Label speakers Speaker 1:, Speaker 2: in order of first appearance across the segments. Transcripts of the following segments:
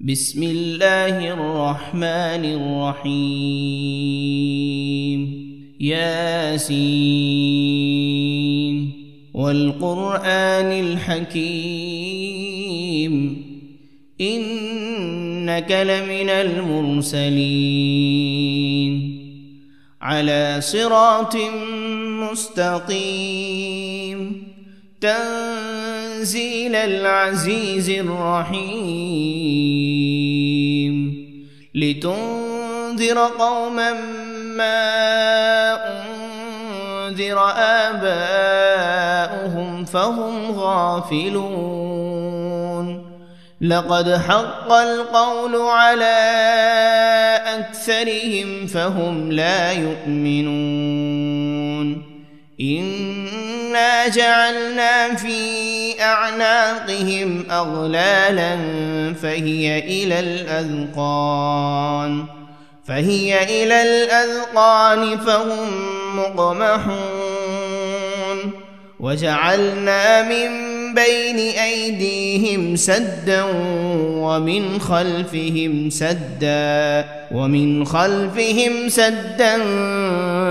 Speaker 1: بسم الله الرحمن الرحيم ياسين والقرآن الحكيم إنك لمن المرسلين على صراط مستقيم تنزيل العزيز الرحيم لتنذر قوما ما أنذر آباؤهم فهم غافلون لقد حق القول على أكثرهم فهم لا يؤمنون إنا جعلنا في أعناقهم أغلالا فهي إلى الأذقان فهم مقمحون وجعلنا من بين أيديهم سدا ومن خلفهم سدا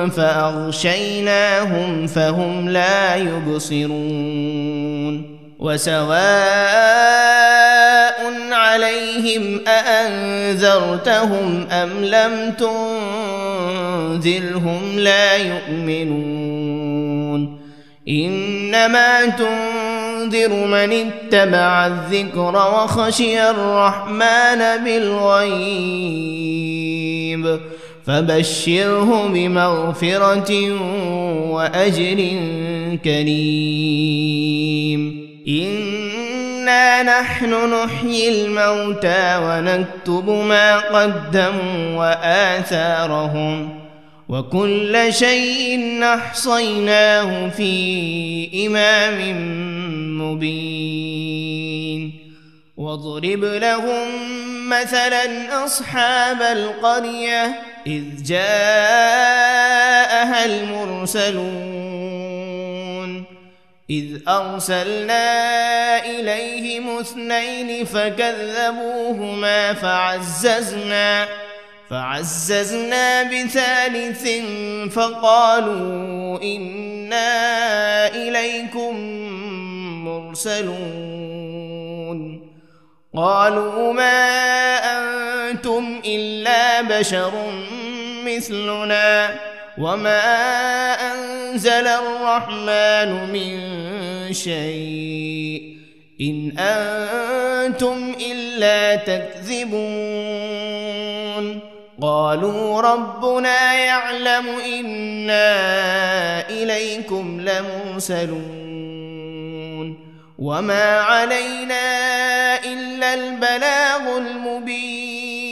Speaker 1: فأغشيناهم فهم لا يبصرون وسواء عليهم أأنذرتهم أم لم تنذرهم لا يؤمنون إنما تنذر من اتبع الذكر وخشي الرحمن بالغيب فبشره بمغفرة وأجر كريم إنا نحن نحيي الموتى ونكتب ما قدموا وآثارهم وكل شيء أحصيناه في إمام مبين واضرب لهم مثلا أصحاب القرية إذ جاءها المرسلون إذ أرسلنا إليهم 2 فكذبوهما فعززنا بثالث فقالوا إنا إليكم مرسلون قالوا ما أنتم إلا بشر مثلنا وما أنزل الرحمن من شيء إن أنتم إلا تكذبون قالوا ربنا يعلم إنا إليكم لمرسلون وما علينا إلا البلاغ المبين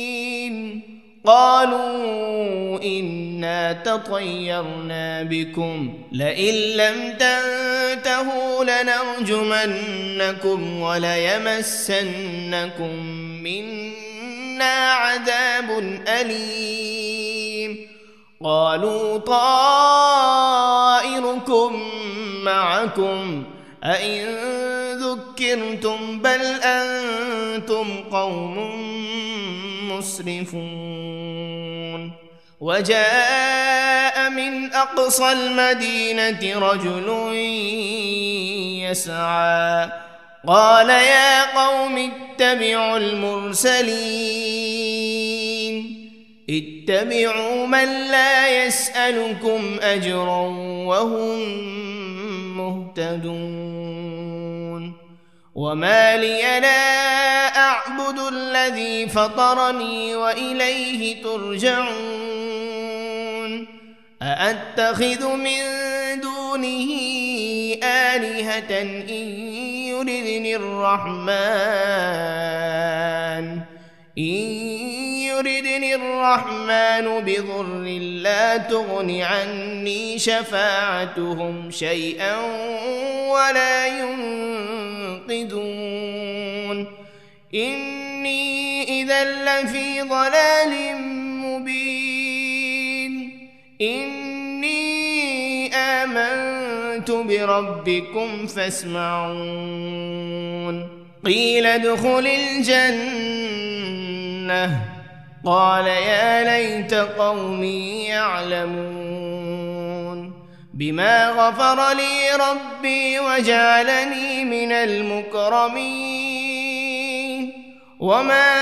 Speaker 1: قالوا إنا تطيرنا بكم لئن لم تنتهوا لنرجمنكم وليمسنكم منا عذاب أليم قالوا طائركم معكم أئن ذكرتم بل أنتم قوم مسرفون وجاء من أقصى المدينة رجل يسعى قال يا قوم اتبعوا المرسلين اتبعوا من لا يسألكم أجرا وهم مهتدون وما لي لا أعبد الذي فطرني وإليه ترجعون أأتخذ من دونه آلهة إن يردني الرحمن بضر لا تغن عني شفاعتهم شيئا ولا ينقذون إني إذا لفي ضلال مبين إني آمنت بربكم فاسمعون قيل ادخل الجنة لأغوينه قال يا ليت قومي يعلمون بما غفر لي ربي وجعلني من المكرمين وما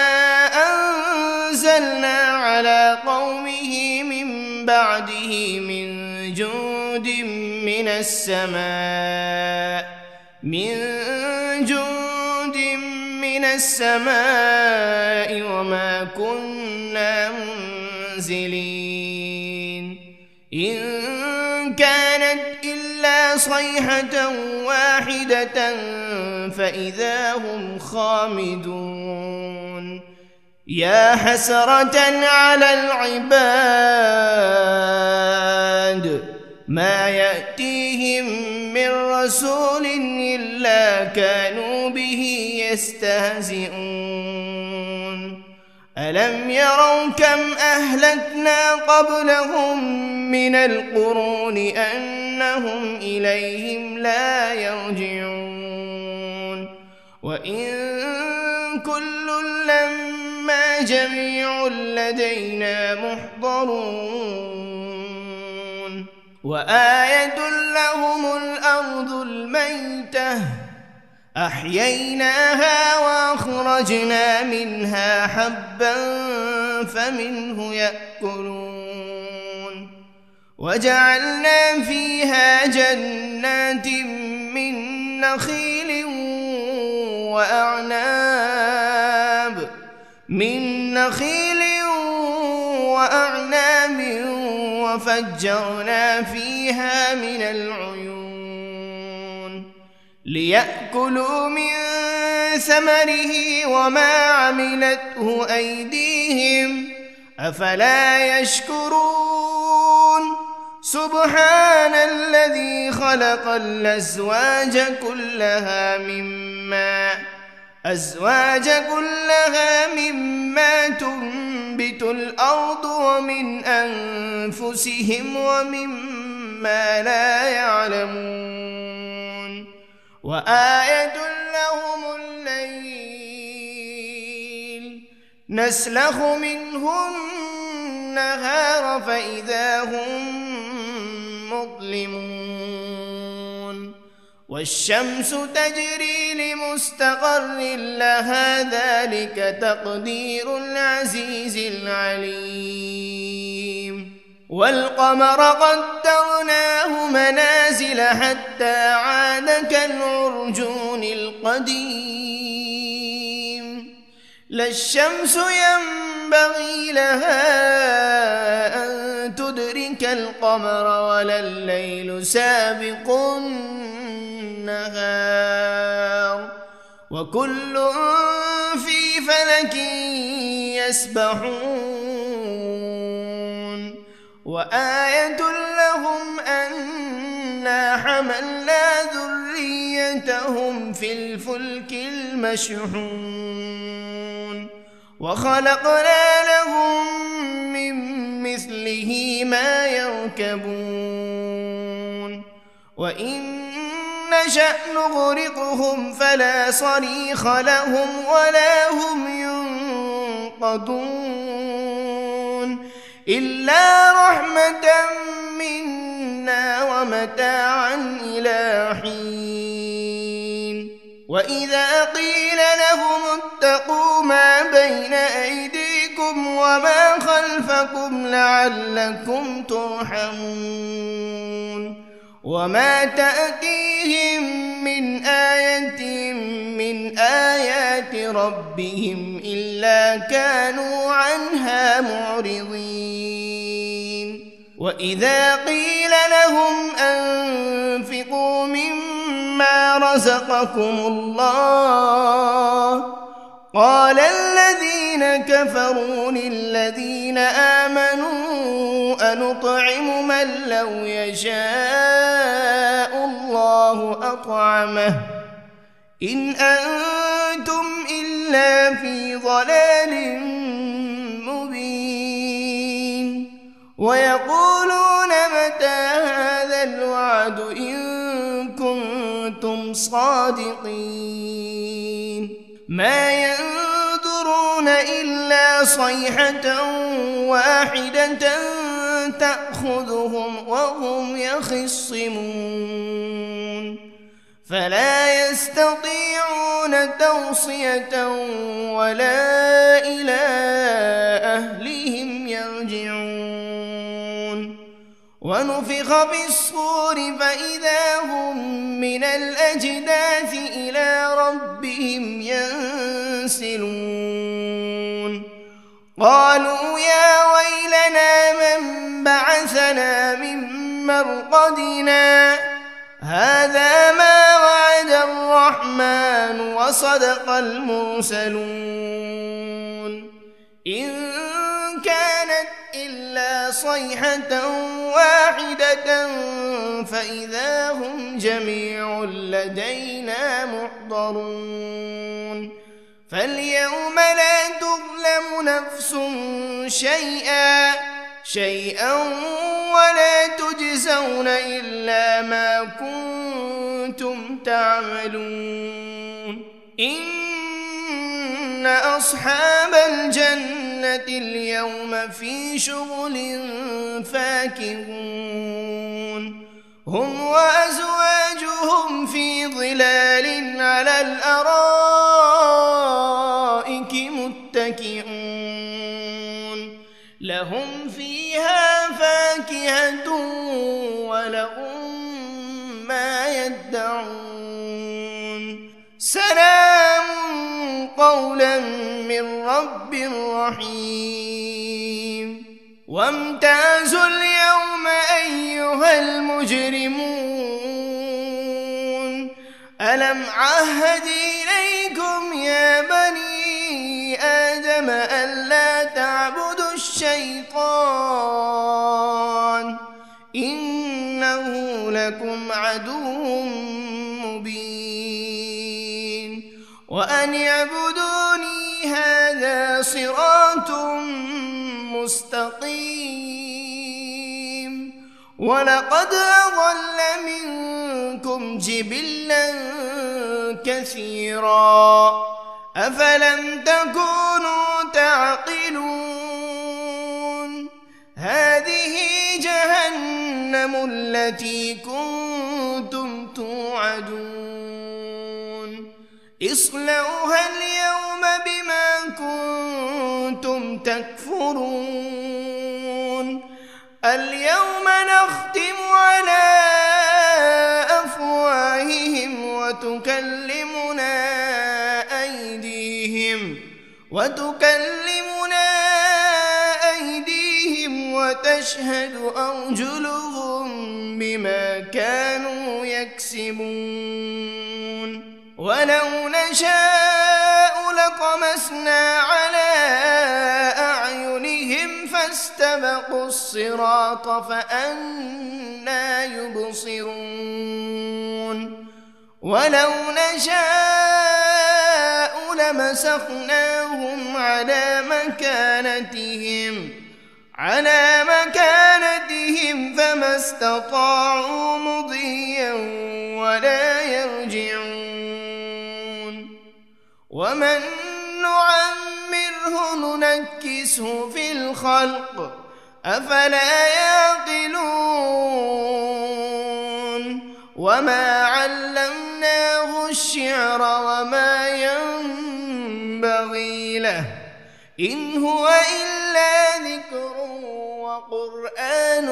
Speaker 1: أنزلنا على قومه من بعده من جند من السماء وما كنا منزلين إن كانت إلا صيحة واحدة فإذا هم خامدون يا حسرة على العباد ما يأتيهم من رسول إلا كانوا به يستهزئون ألم يروا كم أهلكنا قبلهم من القرون أنهم إليهم لا يرجعون وإن كل لما جميع لدينا محضرون وآية لهم الأرض الميتة أحييناها وأخرجنا منها حبا فمنه يأكلون وجعلنا فيها جنات من نخيل وأعناب وفجرنا فيها من العيون ليأكلوا من ثمره وما عملته أيديهم أفلا يشكرون سبحان الذي خلق الأزواج كلها مما تنبت الأرض ومن أنفسهم ومما لا يعلمون وآية لهم الليل نسلخ منه النهار فإذا هم مظلمون والشمس تجري لمستقر لها ذلك تقدير العزيز العليم والقمر قدرناه منازل حتى عاد كالعرجون القديم لا الشمس ينبغي لها أن تدرك القمر ولا الليل سابق النهار وكل في فلك يسبحون وآية لهم أنا حملنا ذريتهم في الفلك المشحون وخلقنا لهم من مثله ما يركبون وإن نشأ نغرقهم فلا صريخ لهم ولا هم ينقذون إلا رحمة منا ومتاعا إلى حين وإذا قيل لهم اتقوا ما بين أيديكم وما خلفكم لعلكم ترحمون وما تأتيهم من آية من آيات ربهم إلا كانوا عنها معرضين وإذا قيل لهم أنفقوا مما رزقكم الله قال الذين كفروا للذين آمنوا أنطعم من لو يشاء الله أطعمه إن أنتم إلا في ضلال مبين ويقولون متى هذا الوعد إن كنتم صادقين ما ينظرون إلا صيحة واحدة تأخذهم وهم يخصمون فلا يستطيعون توصية ولا إلى أهلهم يرجعون ونفخ في الصور فإذا هم من الأجداث إلى ربهم ينسلون قالوا يا ويلنا من بعثنا من مرقدنا هذا ما وعد الرحمن وصدق المرسلون إن كانت إلا صيحة واحدة فإذا هم جميع لدينا محضرون فاليوم لا تظلم نفس شيئا ولا تجزون إلا ما كنتم تعملون إن أصحاب الجنة اليوم في شغل فاكهون هم وأزواجهم في ظلال على الأرائك متكئون لهم فيها فاكهة ولهم ما يدعون سلام قولا من رب رحيم وامتازوا اليوم أيها المجرمون ألم عهد إليكم يا بني آدم ألا تعبدوا الشيطان إنه لكم عدو مبين وأن اعبدوني هذا صراط مستقيم ولقد أضل منكم جبلا كثيرا أفلم تكونوا تعقلون هذه جهنم التي كنتم توعدون اصلوها اليوم بما كنتم تكفرون اليوم نختم على أفواههم وتكلمنا أيديهم وتشهد أرجلهم بما كانوا يكسبون ولو نشاء لطمسنا على أعينهم فاستبقوا الصراط فأنى يبصرون ولو نشاء لمسخناهم على مكانتهم فما استطاعوا مضيا ولا يرجعون ومن نعمره ننكسه في الخلق أفلا يعقلون وما علمناه الشعر وما ينبغي له إن هو إلا ذكر وقرآن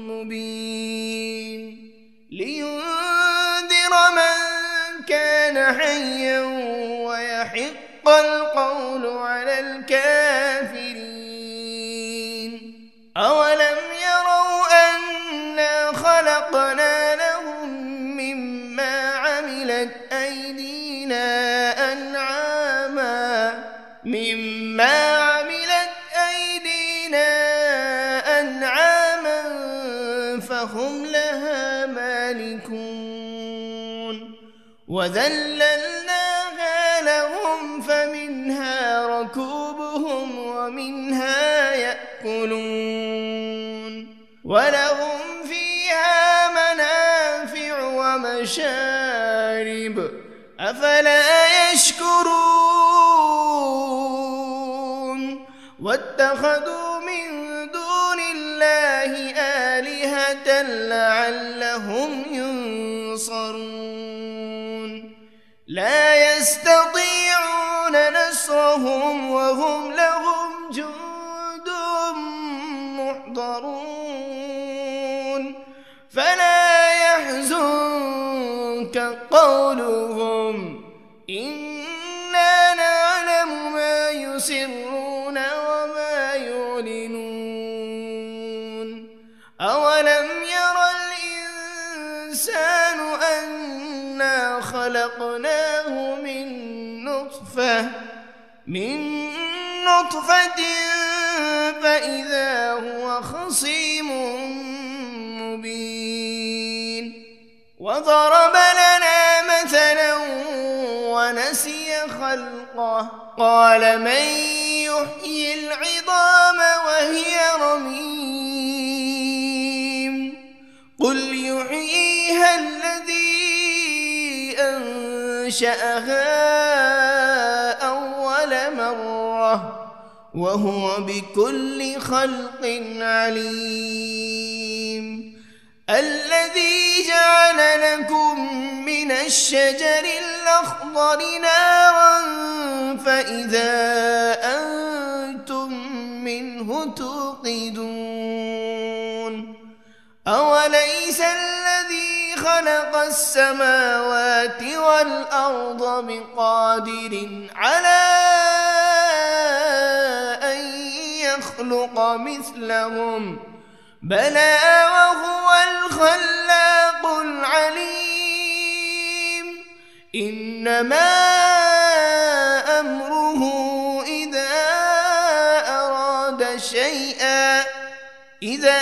Speaker 1: مبين لينذر من كان حيا ويحق القول على الكافرين أولم يروا أنا خلقنا لهم مما عملت أيدينا أنعاما فهم لها مالكون وذللناها لهم فمنها ركوبهم ومنها يأكلون ولهم فيها منافع ومشارب أفلا يشكرون واتخذوا من دون الله آلهة لعلهم ينصرون لا يستطيعون نصرهم وهم لهم جند محضرون فلا يحزنك قولهم إنا نعلم ما يسرون وما يعلنون أولم ير الإنسان أنا خلقناه من نطفة فإذا هو خصيم مبين وضرب لنا مثلا ونسي خلقه قال من يحيي العظام وهي رميم قل يحييها الذي أنشأها أول مرة وهو بكل خلق عليم الذي جعل لكم من الشجر الأخضر نارا فإذا أنتم منه توقدون أوليس الذي خلق السماوات والأرض بقادر على أن يخلق مثلهم بلى وهو الخلاق العليم إنما أمره إذا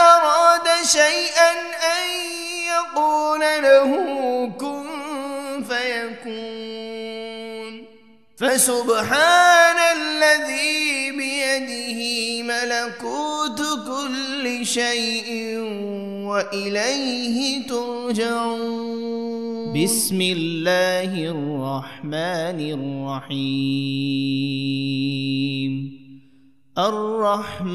Speaker 1: أراد شيئا أن يقول له كن فيكون فسبحان الذي بيده ملكوت كل شيء وإليه ترجعون بسم الله الرحمن الرحيم الرحمن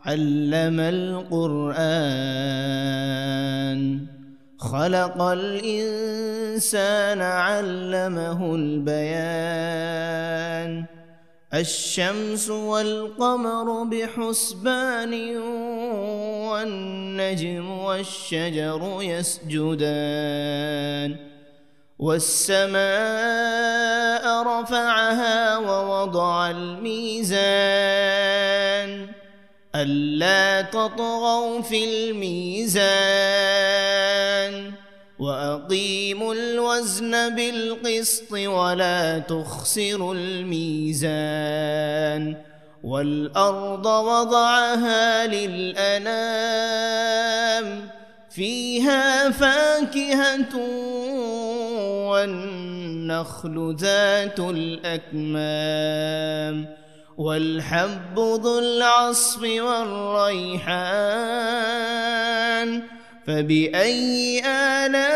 Speaker 1: علم القرآن خلق الإنسان علمه البيان الشمس والقمر بحسبان والنجم والشجر يسجدان والسماء رفعها ووضع الميزان ألا تطغوا في الميزان وأقيموا الوزن بالقسط ولا تخسروا الميزان والأرض وضعها للأنام فيها فاكهة والنخل ذات الأكمام والحب ذو العصف والريحان فبأي آلاء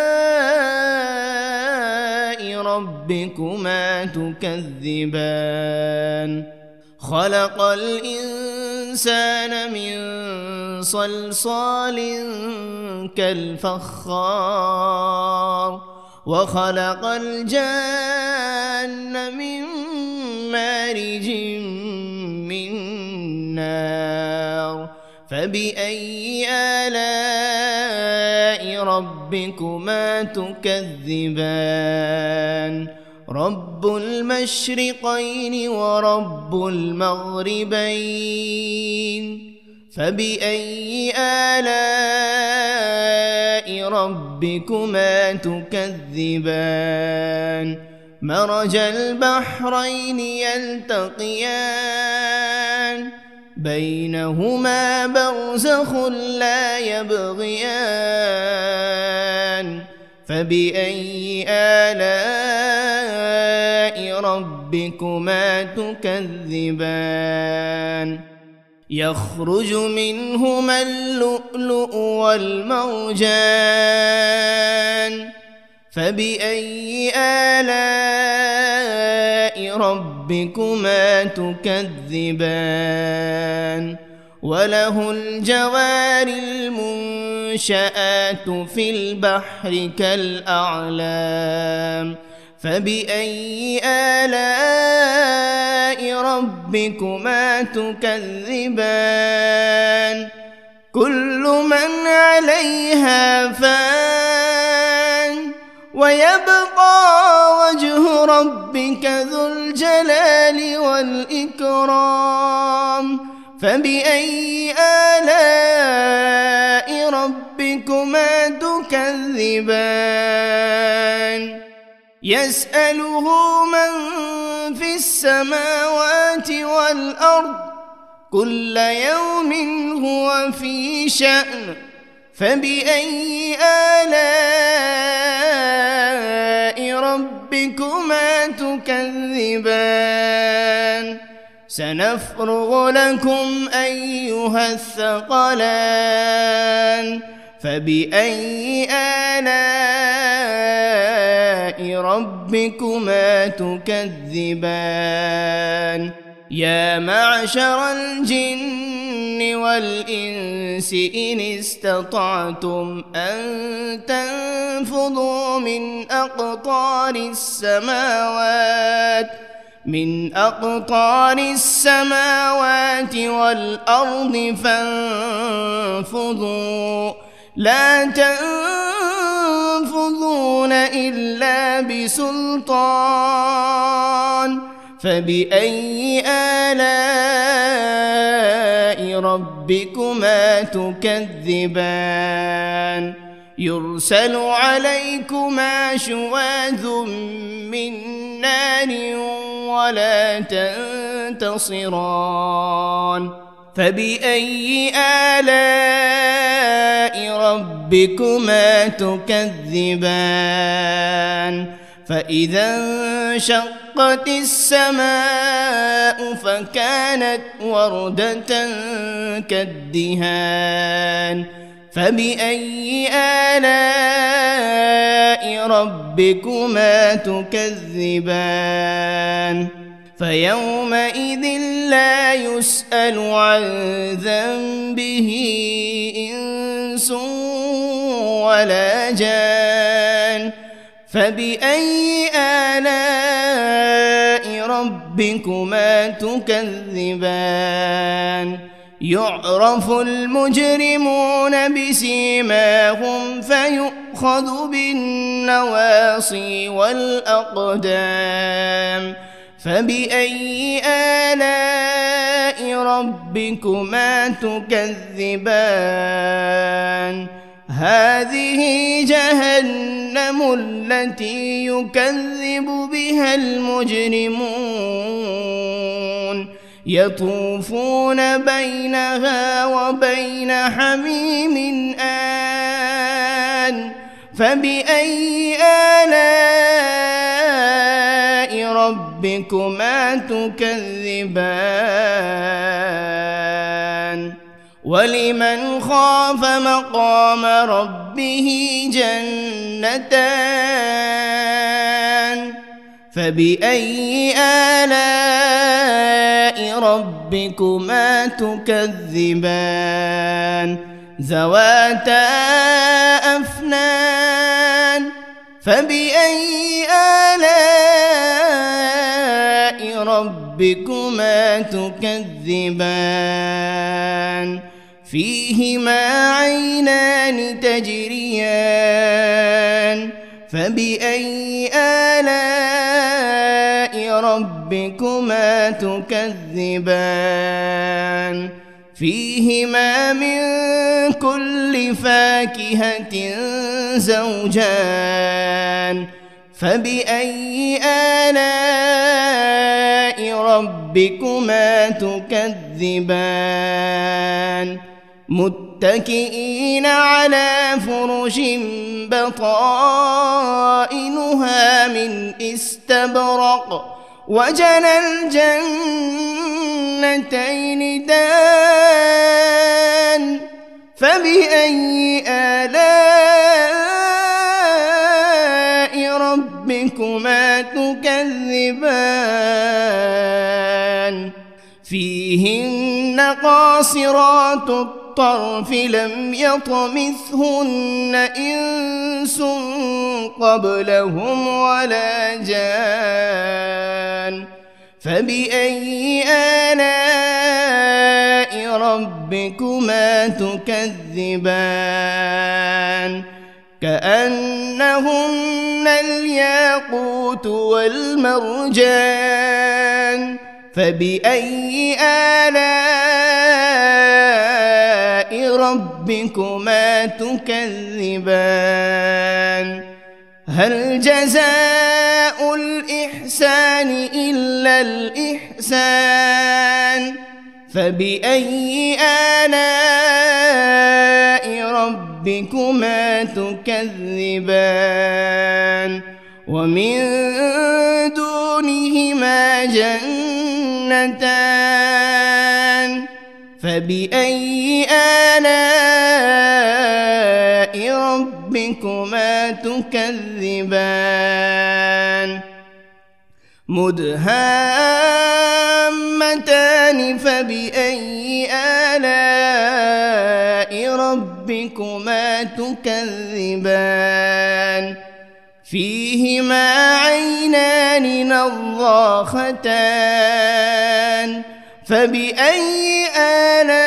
Speaker 1: ربكما تكذبان خلق الإنسان من صلصال كالفخار وخلق الجان من مارج من نار فبأي آلاء ربكما تكذبان رب المشرقين ورب المغربين فبأي آلاء ربكما تكذبان مرج البحرين يلتقيان بينهما برزخ لا يبغيان فبأي آلاء ربكما تكذبان يخرج منهما اللؤلؤ والمرجان فبأي آلاء ربكما تكذبان وله الجوار المنشآت في البحر كالأعلام فبأي آلاء ربكما تكذبان كل من عليها فان ويبقى وجه ربك ذو الجلال والإكرام فبأي آلاء ربكما تكذبان يسأله من في السماوات والأرض كل يوم هو في شأن فبأي آلاء ربكما تكذبان سنفرغ لكم أيها الثقلان فبأي آلاء ربكما تكذبان يا معشر الجن والإنس إن استطعتم أن تنفذوا من أقطار السماوات والأرض فانفذوا لا تنفذون إلا بسلطان فبأي آلاء ربكما تكذبان يرسل عليكما شواذ من نار ولا تنتصران فبأي آلاء ربكما تكذبان فإذا انشقت السماء فكانت وردة كالدهان فبأي آلاء ربكما تكذبان فيومئذ لا يسأل عن ذنبه إنس ولا جان فبأي آلاء ربكما تكذبان يعرف المجرمون بسيماهم فيؤخذ بالنواصي والأقدام فبأي آلاء ربكما تكذبان هذه جهنم التي يكذب بها المجرمون يطوفون بينها وبين حميم آن فبأي آلاء ربكما تكذبان ولمن خاف مقام ربه جنتان فبأي آلاء ربكما تكذبان ذواتا أفنان فبأي آلاء ربكما تكذبان فيهما عينان تجريان فبأي آلاء ربكما تكذبان فيهما من كل فاكهة زوجان فبأي آلاء ربكما تكذبان متكئين على فرش بطائنها من استبرق وجنى الجنتين دان فبأي آلاء ربكما تكذبان تكذبان فيهن قاصرات الطرف لم يطمثهن إنس قبلهم ولا جان فبأي آلاء ربكما تكذبان كأنهن الياقوت والمرجان فبأي آلاء ربكما تكذبان هل جزاء الإحسان إلا الإحسان فبأي آلاء ربكما تكذبان ومن دونهما جنتان فبأي آلاء ربكما تكذبان مدهامتان فبأي آلاء ربكما تكذبان فيهما عينان نضاختان فبأي آلاء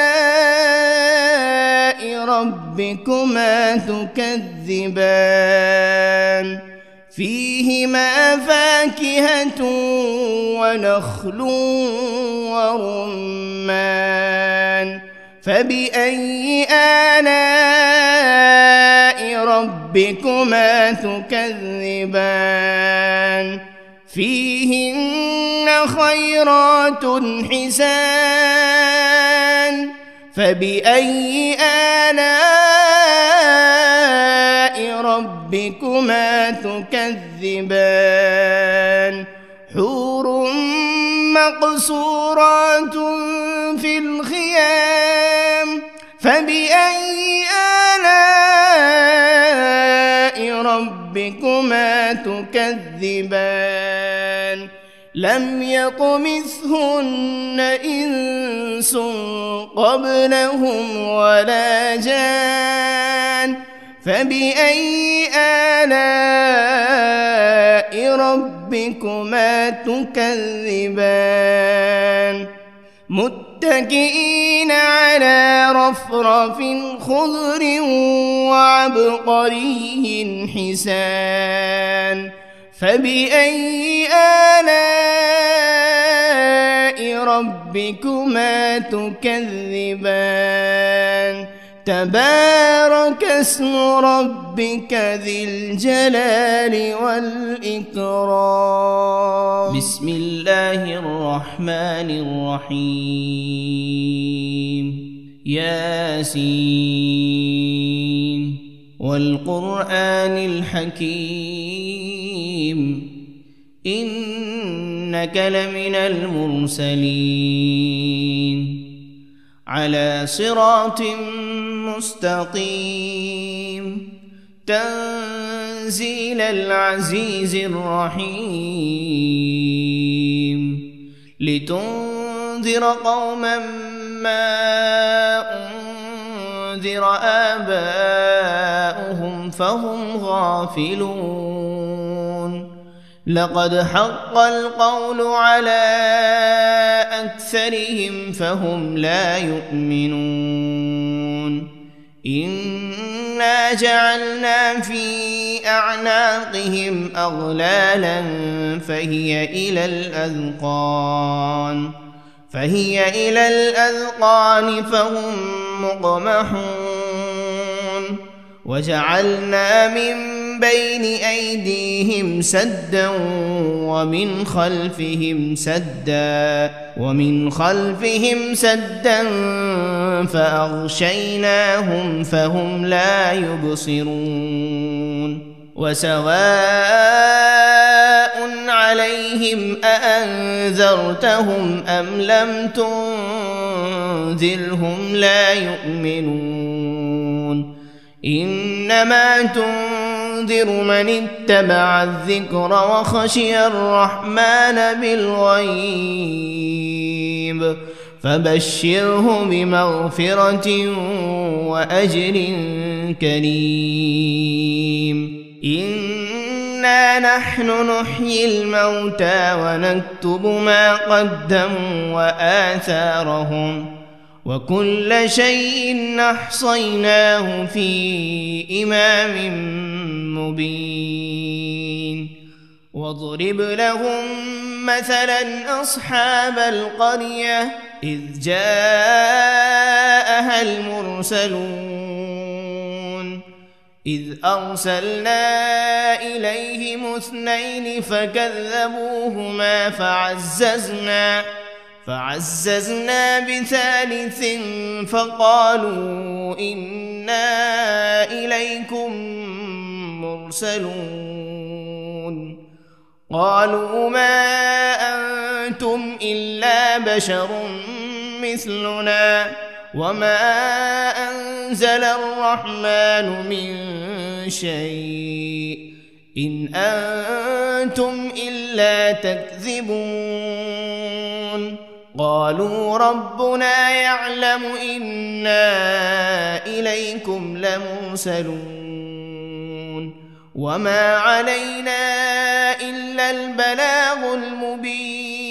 Speaker 1: ربكما تكذبان فيهما فاكهة ونخل ورمان فبأي آلاء ربكما تكذبان فيهن خيرات حسان فبأي آلاء ربكما تكذبان حور مقصورات في الخيام فبأي آلاء ربكما تكذبان لم يطمثهن إنس قبلهم ولا جان فبأي آلاء ربكما تكذبان متكئين على رفرف خضر وعبقري حسان فبأي آلاء ربكما تكذبان تبارك اسم ربك ذي الجلال والإكرام
Speaker 2: بسم الله الرحمن الرحيم ياسين والقرآن الحكيم إنك لمن المرسلين على صراط مستقيم تنزيل العزيز الرحيم لتنذر قوما ما أنذر آباؤهم فهم غافلون لقد حق القول على أكثرهم فهم لا يؤمنون إنا جعلنا في أعناقهم أغلالا فهي إلى الأذقان فهم مقمحون وجعلنا من بين أيديهم سدا ومن خلفهم سدا فأغشيناهم فهم لا يبصرون وسواء عليهم أأنذرتهم أم لم تنذرهم لا يؤمنون إنما تنذر تنذر من اتبع الذكر وخشي الرحمن بالغيب فبشره بمغفرة وأجر كريم إنا نحن نحيي الموتى ونكتب ما قدموا وآثارهم وكل شيء أحصيناه في إمام مبين واضرب لهم مثلا أصحاب القرية إذ جاءها المرسلون إذ أرسلنا إليهم 2 فكذبوهما فعززنا ب3 فقالوا إنا إليكم مرسلون قالوا ما أنتم إلا بشر مثلنا وما أنزل الرحمن من شيء إن أنتم إلا تكذبون قالوا ربنا يعلم إنا إليكم لمرسلون وما علينا إلا البلاغ المبين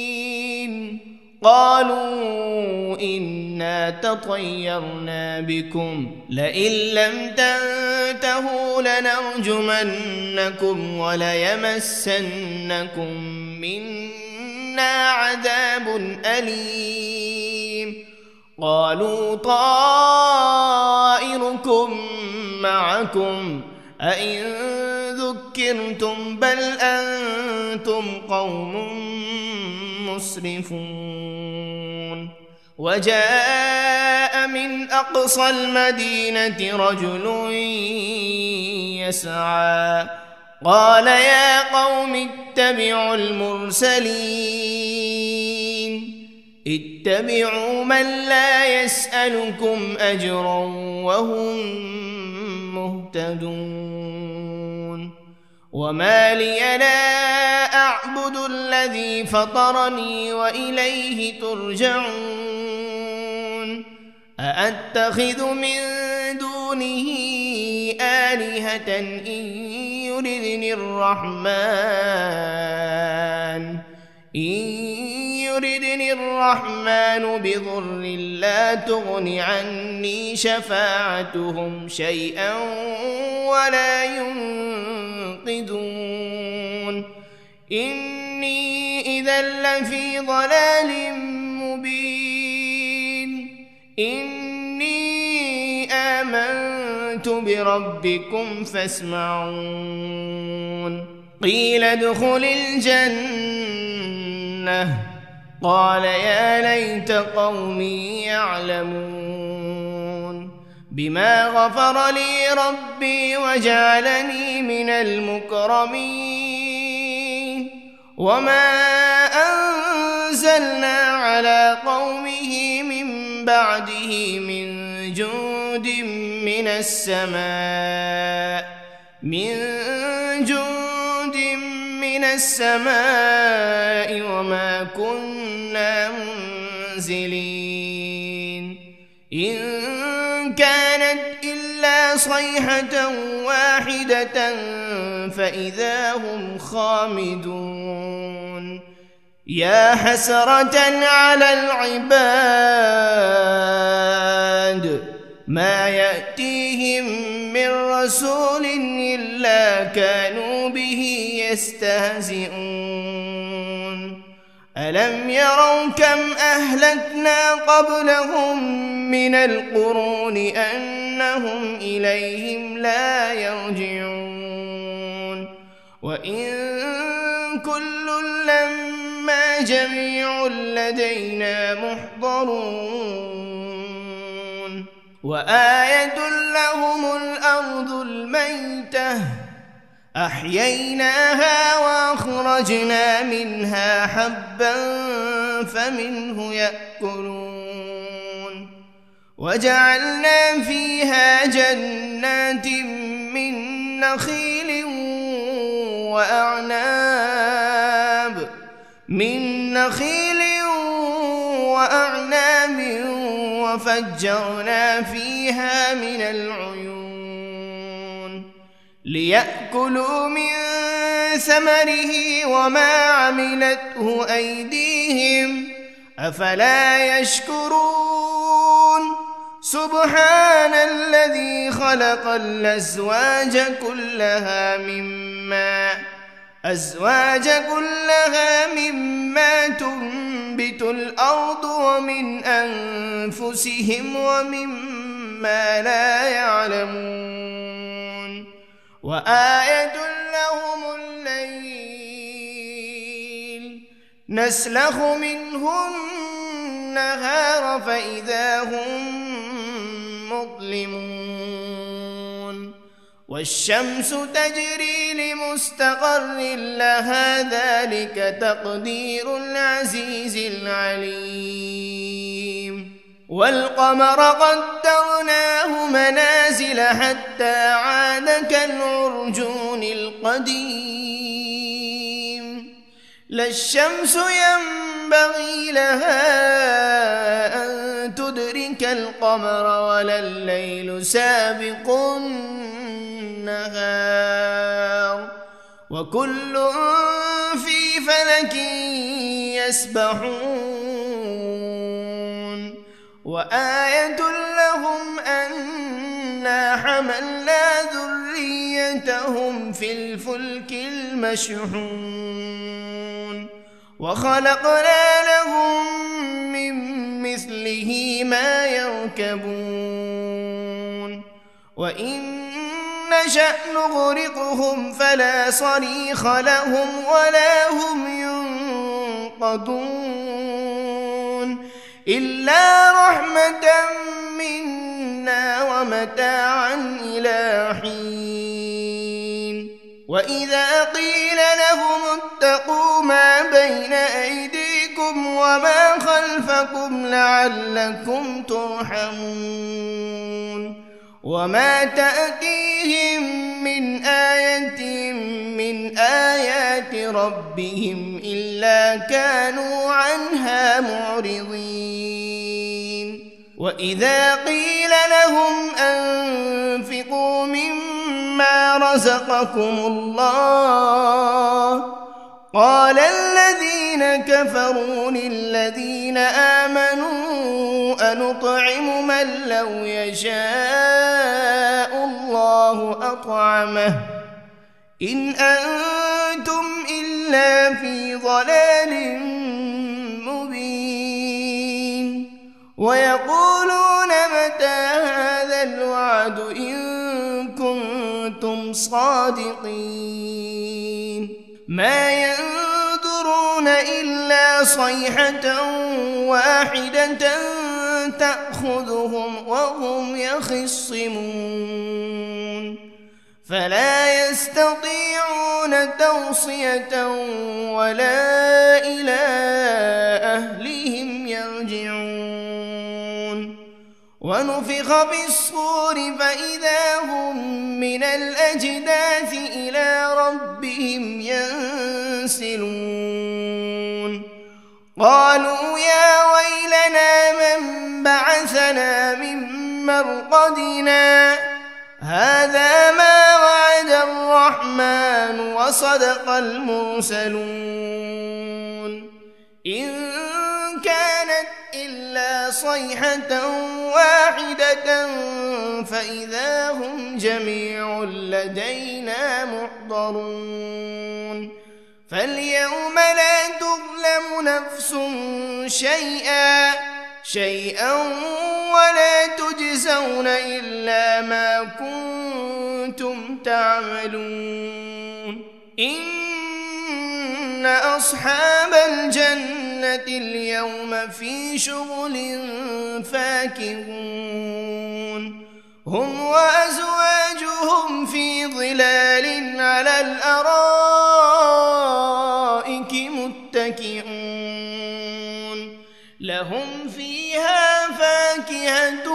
Speaker 2: قالوا إنا تطيرنا بكم لئن لم تنتهوا لنرجمنكم وليمسنكم منا عذاب أليم قالوا طائركم معكم أئن ذكرتم بل أنتم قوم مسرفون وجاء من أقصى المدينة رجل يسعى قال يا قوم اتبعوا المرسلين اتبعوا من لا يسألكم أجرا وهم مهتدون وما لي لا أعبد الذي فطرني وإليه ترجعون أأتخذ من دونه آلهة إن يردني الرحمن بضر لا تغن عني شفاعتهم شيئا ولا ينقذون إني إذا لفي ضلال مبين إني آمنت بربكم فاسمعون قيل ادخل الجنة قال يا ليت قومي يعلمون بما غفر لي ربي وجعلني من المكرمين وما أنزلنا على قومه من بعده من جند من السماء وما كنا منزلين إن كانت إلا صيحة واحدة فإذا هم خامدون يا حسرة على العباد ما يأتيهم من رسول إلا كانوا به يستهزئون ألم يروا كم أهلكنا قبلهم من القرون أنهم إليهم لا يرجعون وإن كل لما جميع لدينا محضرون وآية لهم الأرض الميتة أحييناها وأخرجنا منها حبا فمنه يأكلون وجعلنا فيها جنات من نخيل
Speaker 1: وأعناب من نخيل وأعناب وفجرنا فيها من العيون ليأكلوا من ثمره وما عملته أيديهم أفلا يشكرون سبحان الذي خلق الأزواج كلها مما تنبت الأرض ومن أنفسهم ومما لا يعلمون وآية لهم الليل نسلخ منه النهار فإذا هم مظلمون والشمس تجري لمستقر لها ذلك تقدير العزيز العليم والقمر قدرناه منازل حتى عاد كالعرجون القديم لا الشمس ينبغي لها أن تدرك القمر ولا الليل سابق النهار وكل في فلك يسبحون وآية لهم أنا حملنا ذريتهم في الفلك المشحون وخلقنا لهم من مثله ما يركبون وإن نشأ نغرقهم فلا صريخ لهم ولا هم ينقذون إلا رحمة منا ومتاعا إلى حين وإذا قيل لهم اتقوا ما بين أيديكم وما خلفكم لعلكم ترحمون وما تأتيهم من آية من آيات ربهم إلا كانوا عنها معرضين وإذا قيل لهم أنفقوا مما رزقكم الله قال الذين كفروا للذين آمنوا أنطعم من لو يشاء الله أطعمه إن أنتم إلا في ضلال مبين ويقولون متى هذا الوعد إن كنتم صادقين ما ينظرون إلا صيحة واحدة تأخذهم وهم يخصمون فلا يستطيعون توصية ولا إلى أهلهم يرجعون ونفخ بالصور فإذا هم من الأجداث إلى ربهم ينسلون قالوا يا ويلنا من بعثنا من مرقدنا هذا ما وعد الرحمن وصدق المرسلون إن كانت إلا صيحة واحدة فإذا هم جميع لدينا محضرون فاليوم لا تظلم نفس شيئا ولا تجزون إلا ما كنتم تعملون إن أصحاب الجنة اليوم في شغل فاكهون هم وأزواجهم في ظلال على الأرائك متكئون لهم فيها فاكهة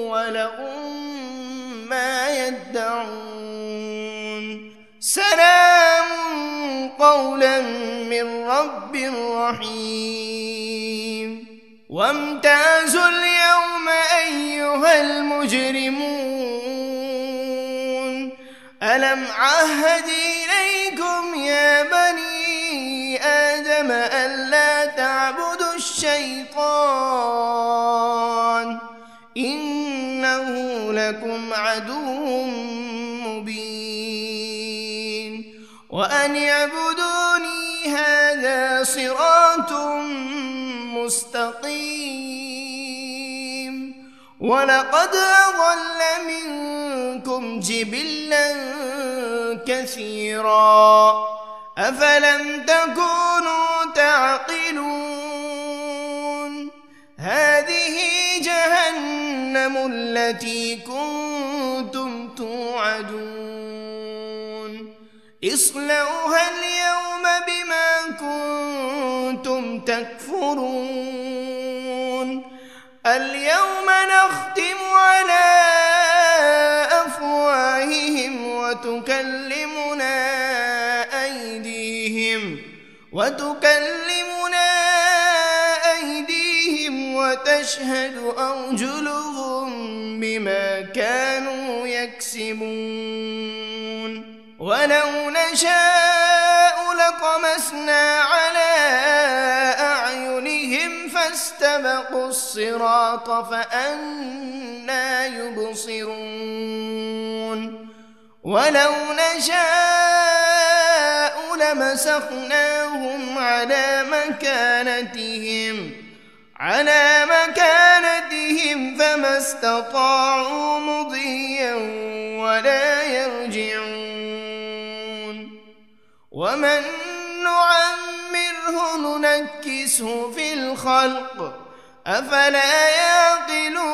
Speaker 1: ولهم ما يدعون سلام قولا من رب رحيم وامتازوا اليوم أيها المجرمون ألم عهد إليكم يا بني آدم ألا تعبدوا الشيطان إنه لكم عدو مبين وأن اعبدوني هذا صراط مستقيم ولقد أضل منكم جبلا كثيرا أفلم تكونوا تعقلون هذه جهنم التي كنتم توعدون اصلوها اليوم بما كنتم تكفرون اليوم نختم على أفواههم وتكلمنا أيديهم وتشهد أرجلهم بما كانوا يكسبون ولو نشاء لطمسنا على أعينهم فاستبقوا الصراط فأنى يبصرون ولو نشاء لمسخناهم على مكانتهم فما استطاعوا مضيا ولا يرجعون ومن نعمره ننكسه في الخلق أفلا يعقلون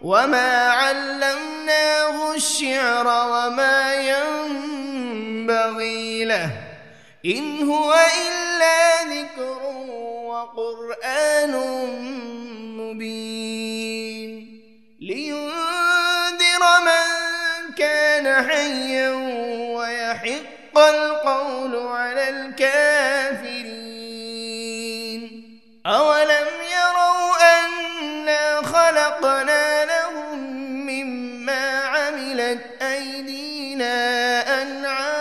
Speaker 1: وما علمناه الشعر وما ينبغي له إن هو إلا ذكر وقرآن مبين لينذر من كان حيا ويحق القول على الكافرين أولم يروا أنا خلقنا لهم مما عملت أيدينا أنعاما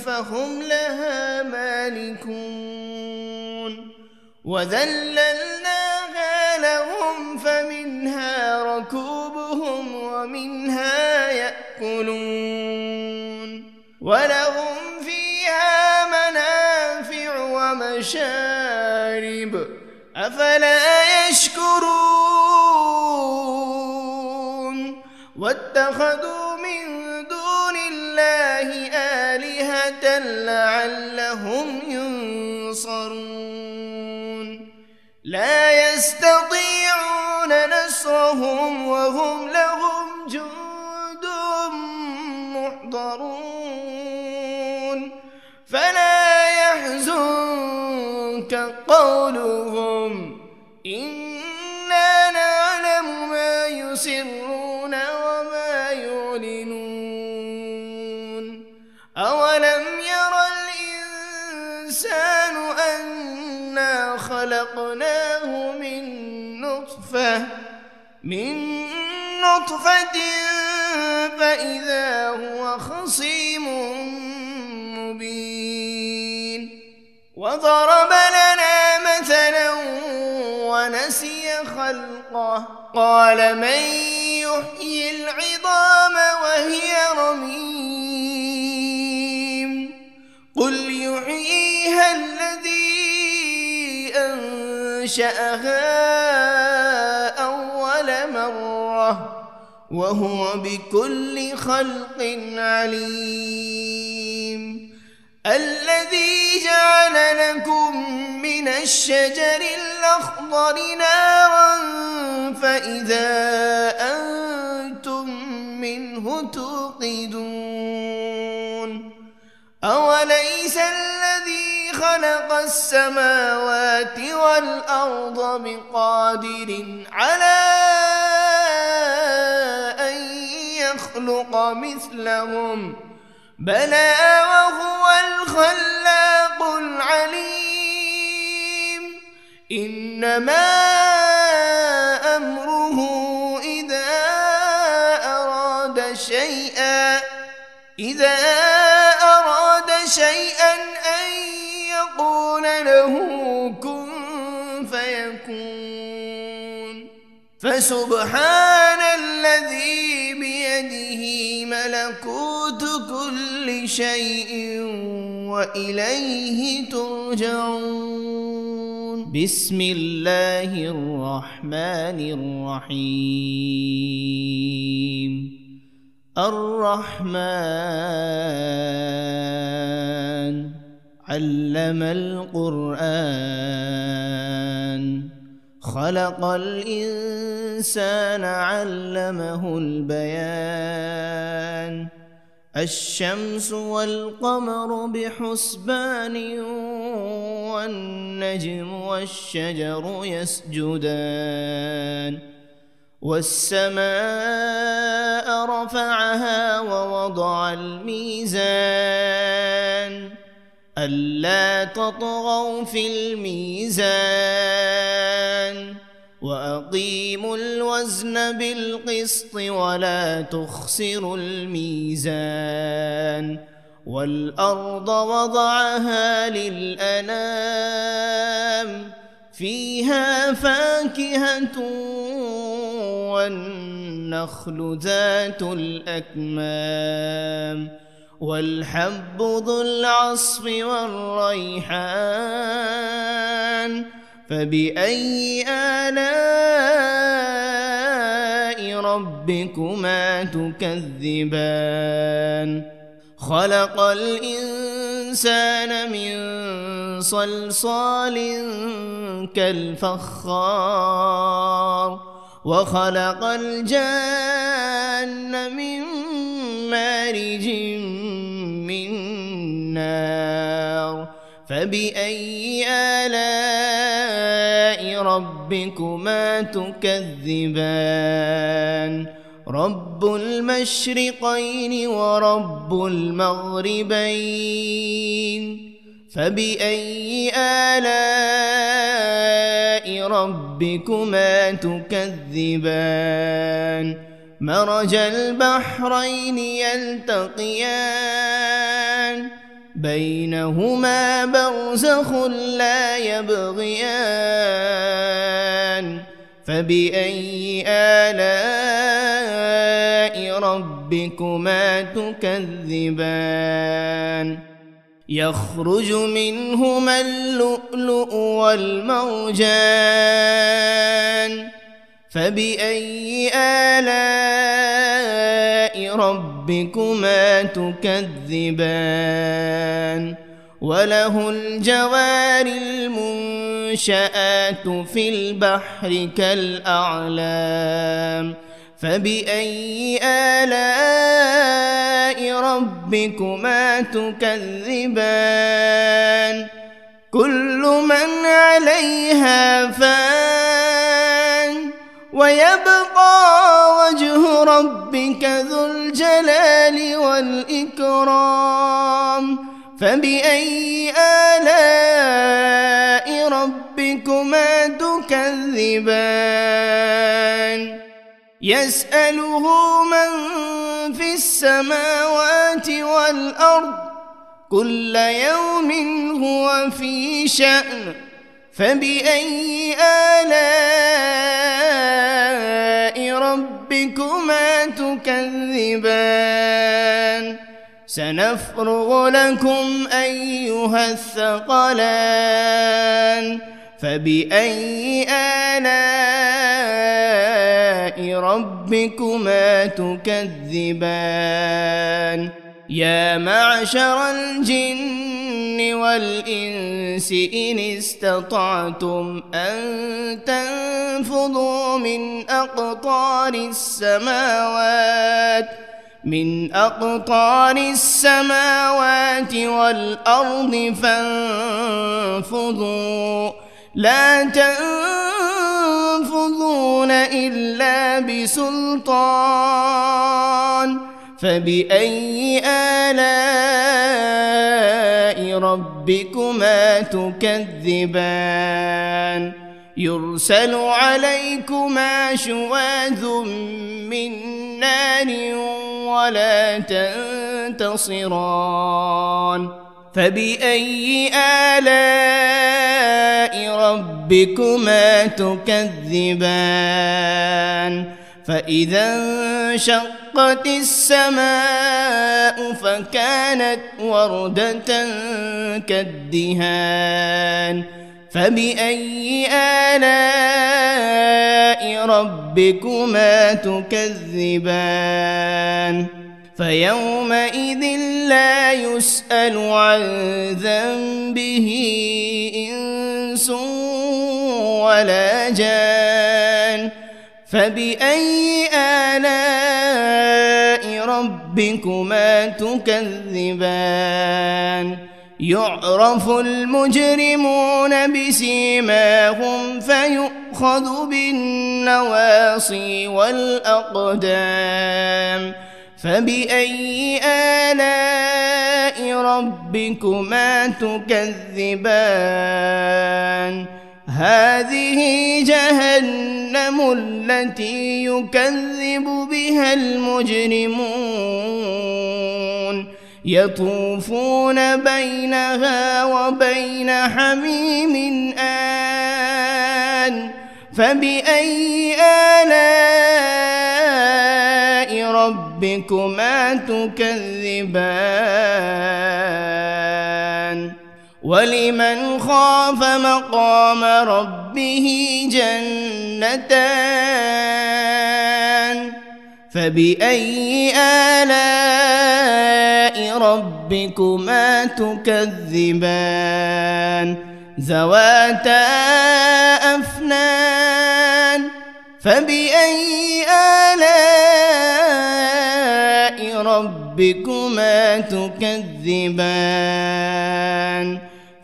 Speaker 1: فهم لها مالكون وذللناها لهم فمنها ركوبهم ومنها يأكلون ولهم فيها منافع ومشارب أفلا يشكرون واتخذوا من دون الله آلهة لعلهم ينصرون لا يستطيعون نصرهم وهم لهم جند محضرون فلا يحزنك قولهم إنا نعلم ما يسرون وما يعلنون أولم ير الإنسان أنا خلقناه من نطفة فإذا هو خصيم مبين وضرب لنا مثلا ونسي خلقه قال من يحيي العظام وهي رميم قل يحييها الذي أنشأها أول مرة وهو بكل خلق عليم الذي جعل لكم من الشجر الأخضر نارا فإذا أنتم منه توقدون أوليس الذي خلق خلق السماوات والأرض بقادر على أن يخلق مثلهم بلى وهو الخلاق العليم إنما أمره إذا أراد شيئا أن يقول له كن فيكون فسبحان الذي بيده ملكوت كل شيء وإليه ترجعون بسم الله الرحمن الرحيم الرحمن علم القرآن خلق الإنسان علمه البيان الشمس والقمر بحسبان والنجم والشجر يسجدان والسماء رفعها ووضع الميزان ألا تطغوا في الميزان وأقيموا الوزن بالقسط ولا تخسروا الميزان والأرض وضعها للأنام فيها فاكهة والنخل ذات الأكمام والحب ذو العصف والريحان فبأي آلاء ربكما تكذبان خلق الإنسان من صلصال كالفخار وخلق الجان من مارج من نار فبأي آلاء ربكما تكذبان رب المشرقين ورب المغربين فبأي آلاء ربكما تكذبان مرج البحرين يلتقيان بينهما برزخ لا يبغيان فبأي آلاء ربكما تكذبان يخرج منهما اللؤلؤ والمرجان فبأي آلاء ربكما تكذبان وله الجوار المنشآت في البحر كالأعلام فبأي آلاء ربكما تكذبان كل من عليها فان ويبقى وجه ربك ذو الجلال والإكرام فبأي آلاء ربكما تكذبان يسأله من في السماوات والأرض كل يوم هو في شأن فبأي آلاء ربكما تكذبان سنفرغ لكم أيها الثقلان فبأي آلاء ربكما تكذبان يا معشر الجن والإنس إن استطعتم أن تنفذوا من أقطار السماوات من أقطار السماوات والأرض فانفضوا لا تنفذون إلا بسلطان فبأي آلاء ربكما تكذبان يرسل عليكما شواذ من نار ولا تنتصران فبأي آلاء ربكما تكذبان فإذا انشقت السماء فكانت وردة كالدهان فبأي آلاء ربكما تكذبان فيومئذ لا يسأل عن ذنبه إنس ولا جان فبأي آلاء ربكما تكذبان يعرف المجرمون بسيماهم فيؤخذ بالنواصي والأقدام فبأي آلاء ربكما تكذبان هذه جهنم التي يكذب بها المجرمون يطوفون بينها وبين حميم آن فبأي آلاء ربكما تكذبان ولمن خاف مقام ربه جنتان فبأي آلاء ربكما تكذبان ذواتا أفنان فبأي آلاء ربكما تكذبان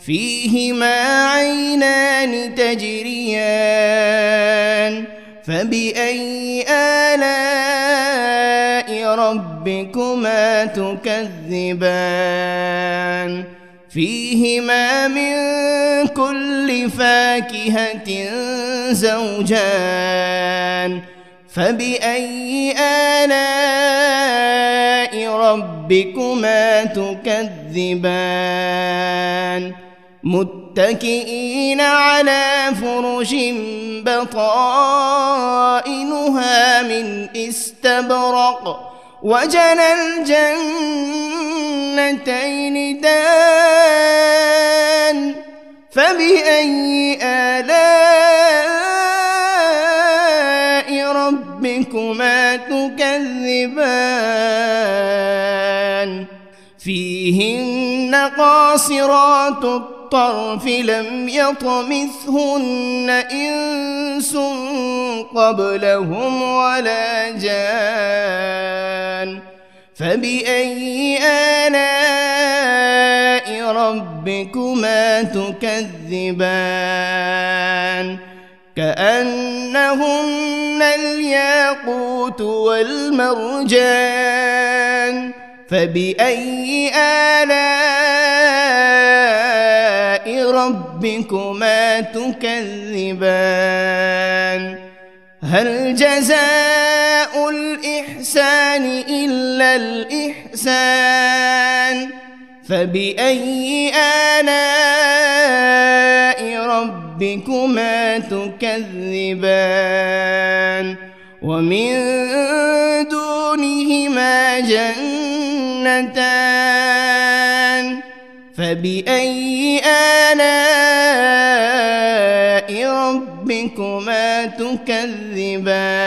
Speaker 1: فيهما عينان تجريان فبأي آلاء ربكما تكذبان فيهما من كل فاكهة زوجان فبأي آلاء ربكما تكذبان متكئين على فرش بطائنها من استبرق وجنى الجنتين دان فبأي آلاء ربكما تكذبان فيهن قاصرات الطرف لم يطمثهن إنس قبلهم ولا جان فبأي آلاء ربكما تكذبان كأنهن الياقوت والمرجان فبأي آلاء ربكما تكذبان هل جزاء الإحسان إلا الإحسان فبأي آلاء ربكما تكذبان ومن دونهما جنتان فبأي آلاء ربكما تكذبان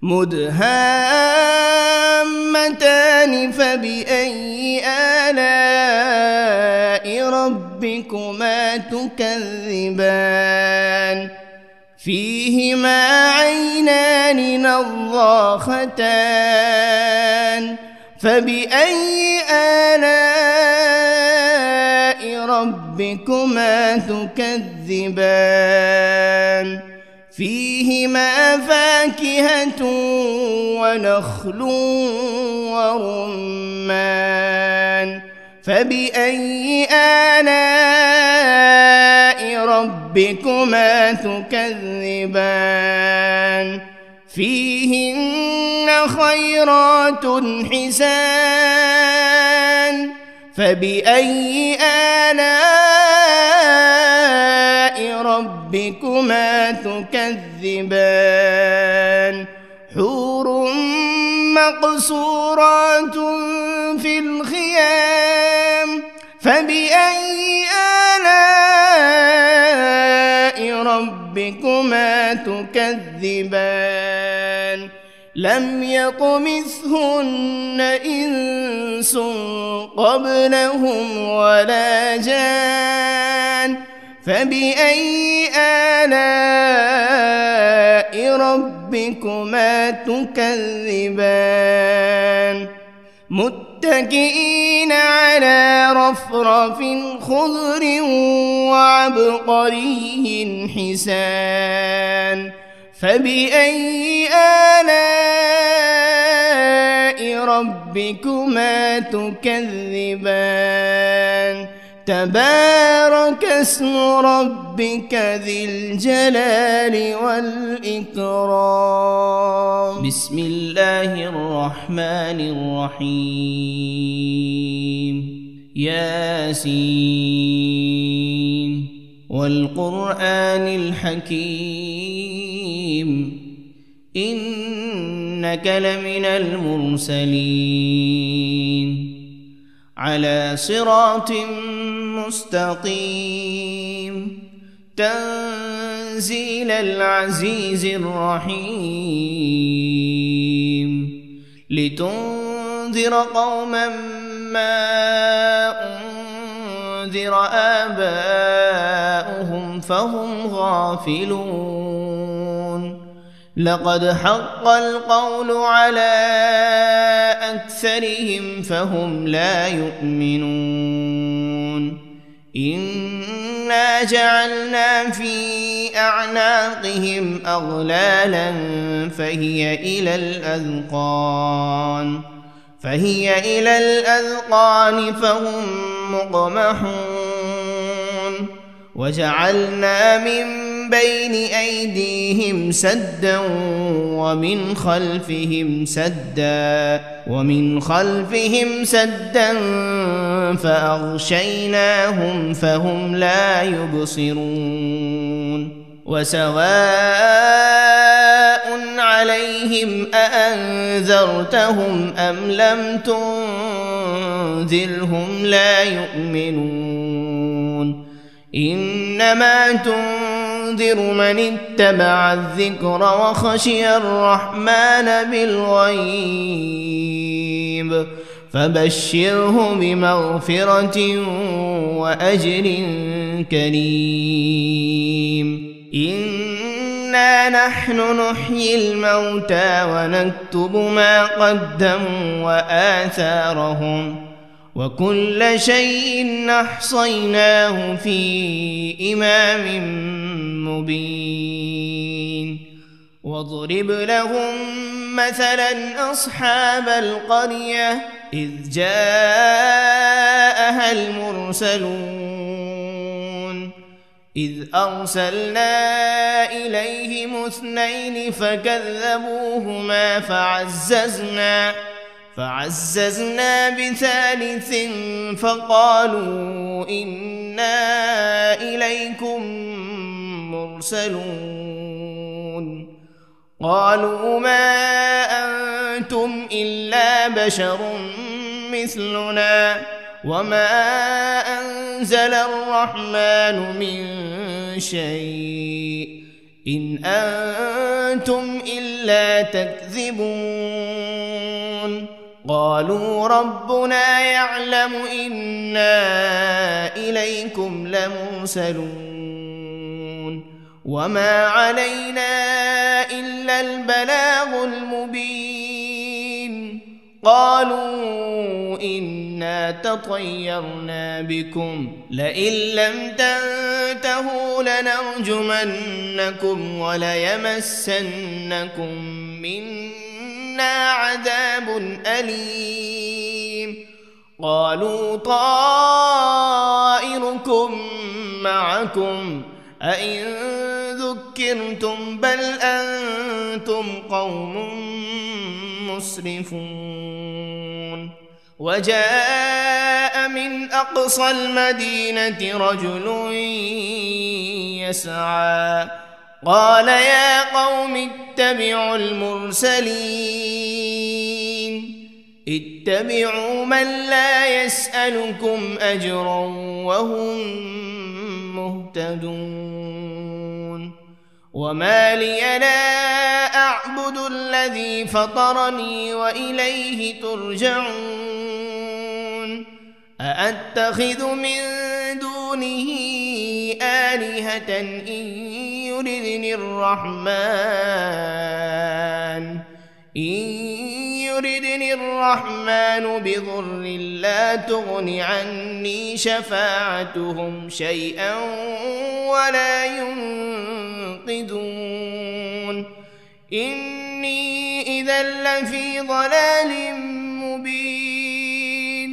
Speaker 1: مدهامتان فبأي آلاء ربكما تكذبان فيهما عينان نضاختان فبأي آلاء ربكما تكذبان فيهما فاكهة ونخل ورمان فبأي آلاء ربكما تكذبان فيهن خيرات حسان فبأي آلاء ربكما تكذبان حور مقصورات في الخيام فبأي آلاء ربكما تكذبان لم يطمثهن إنس قبلهم ولا جان فبأي آلاء ربكما تكذبان متكئين على رفرف خضر وعبقري حسان فبأي آلاء ربكما تكذبان تبارك اسم ربك ذي الجلال والإكرام
Speaker 2: بسم الله الرحمن الرحيم ياسين والقرآن الحكيم إنك لمن المرسلين على صراط مستقيم تنزيل العزيز الرحيم لتنذر قوما ما أنذر آباؤهم فهم غافلون لقد حق القول على أكثرهم فهم لا يؤمنون إنا جعلنا في أعناقهم أغلالا فهي إلى الأذقان فهم مقمحون وجعلنا من بين أيديهم سدا ومن خلفهم سدا فأغشيناهم فهم لا يبصرون وسواء عليهم أأنذرتهم أم لم تنذرهم لا يؤمنون إنما تنذر من اتبع الذكر وخشي الرحمن بالغيب فبشره بمغفرة وأجر كريم إنا نحن نحيي الموتى ونكتب ما قدموا وآثارهم وكل شيء أحصيناه في إمام مبين واضرب لهم مثلا أصحاب القرية إذ جاءها المرسلون إذ أرسلنا إليهم 2 فكذبوهما فعززنا بثالث فقالوا إنا إليكم مرسلون قالوا ما أنتم إلا بشر مثلنا وما أنزل الرحمن من شيء إن أنتم إلا تكذبون قالوا ربنا يعلم إنا إليكم لمرسلون
Speaker 1: وما علينا إلا البلاغ المبين قالوا إنا تطيرنا بكم لئن لم تنتهوا لنرجمنكم وليمسنكم منا عذاب أليم قالوا طائركم معكم أئن ذكرتم بل أنتم قوم مسرفون وجاء من أقصى المدينة رجل يسعى قال يا قوم اتبعوا المرسلين اتبعوا من لا يسألكم أجرا وهم مهتدون وما لي لا أعبد الذي فطرني وإليه ترجعون أأتخذ من دونه آلهة إن يردني الرحمن بضر لا تغن عني شفاعتهم شيئا ولا ينقذون إني إذا لفي ضلال مبين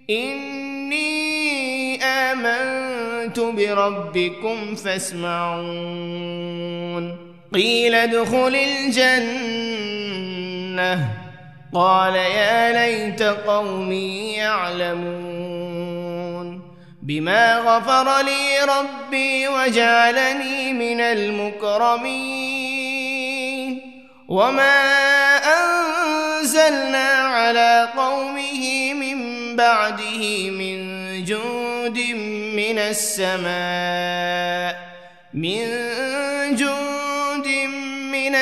Speaker 1: إني آمنت بربكم فاسمعون قيل ادخل الجنة قال يا ليت قومي يعلمون بما غفر لي ربي وجعلني من المكرمين وما أنزلنا على قومه من بعده من جند من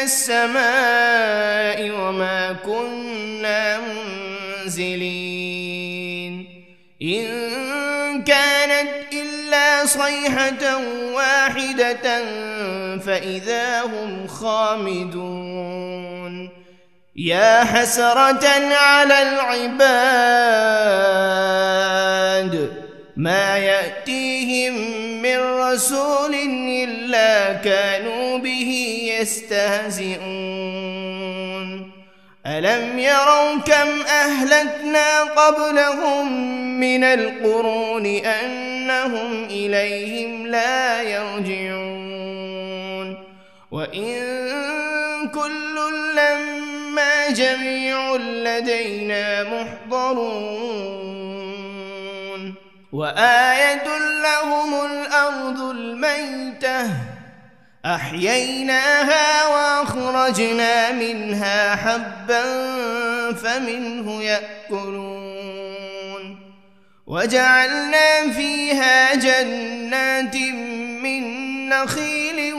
Speaker 1: السماء وما كنا منزلين إن كانت إلا صيحة واحدة فإذا هم خامدون يا حسرة على العباد ما يأتيهم من رسول إلا كانوا به يستهزئون ألم يروا كم أهلكنا قبلهم من القرون أنهم إليهم لا يرجعون وإن كل لما جميع لدينا محضرون وآية لهم الأرض الميتة أحييناها وأخرجنا منها حبا فمنه يأكلون وجعلنا فيها جنات من نخيل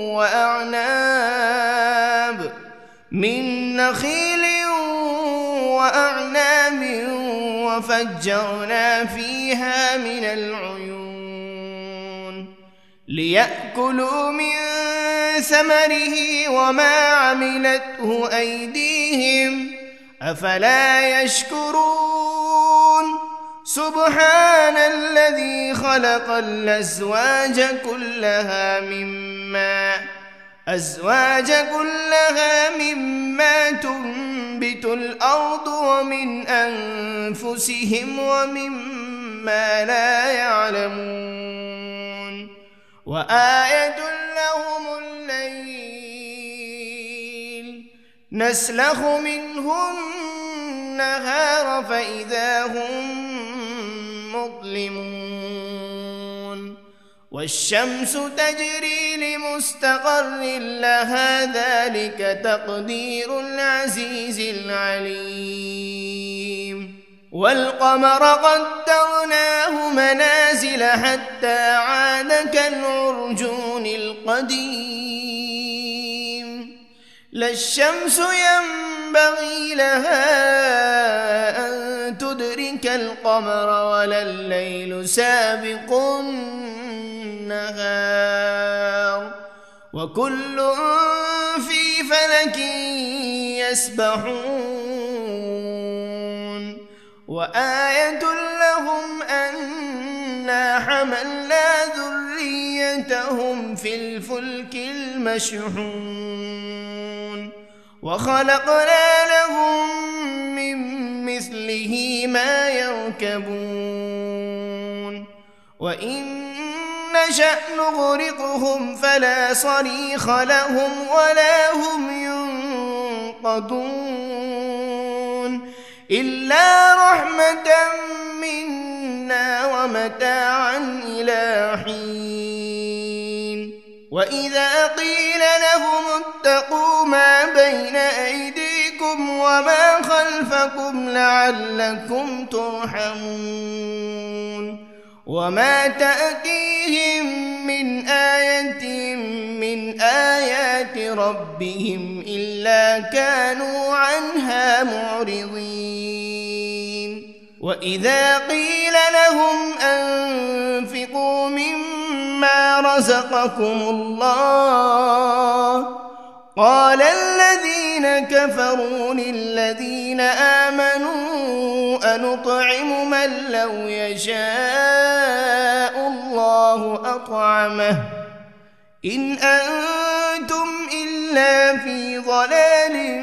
Speaker 1: وأعناب وفجرنا فيها من العيون ليأكلوا من ثمره وما عملته أيديهم أفلا يشكرون سبحان الذي خلق الأزواج كلها مما تنبت الأرض ومن أنفسهم ومما لا يعلمون وآية لهم الليل نسلخ منه النهار فإذا هم مظلمون والشمس تجري لمستقر لها ذلك تقدير العزيز العليم والقمر قدرناه منازل حتى عاد كالعرجون القديم لا الشمس ينبغي لها أن تدرك القمر ولا الليل سابق النهار وكل في فلك يسبحون وآية لهم أنا حملنا ذريتهم في الفلك المشحون وخلقنا لهم من مثله ما يركبون وإن نشأ نغرقهم فلا صريخ لهم ولا هم ينقذون إلا رحمة منا ومتاعا إلى حين وإذا قيل لهم اتقوا ما بين أيديكم وما خلفكم لعلكم ترحمون وما تأتيهم من آية من آيات ربهم إلا كانوا عنها معرضين وإذا قيل لهم أنفقوا مما رزقكم الله قال الذين كفروا للذين آمنوا أنطعم من لو يشاء الله أطعمه إن أنتم إلا في ضلال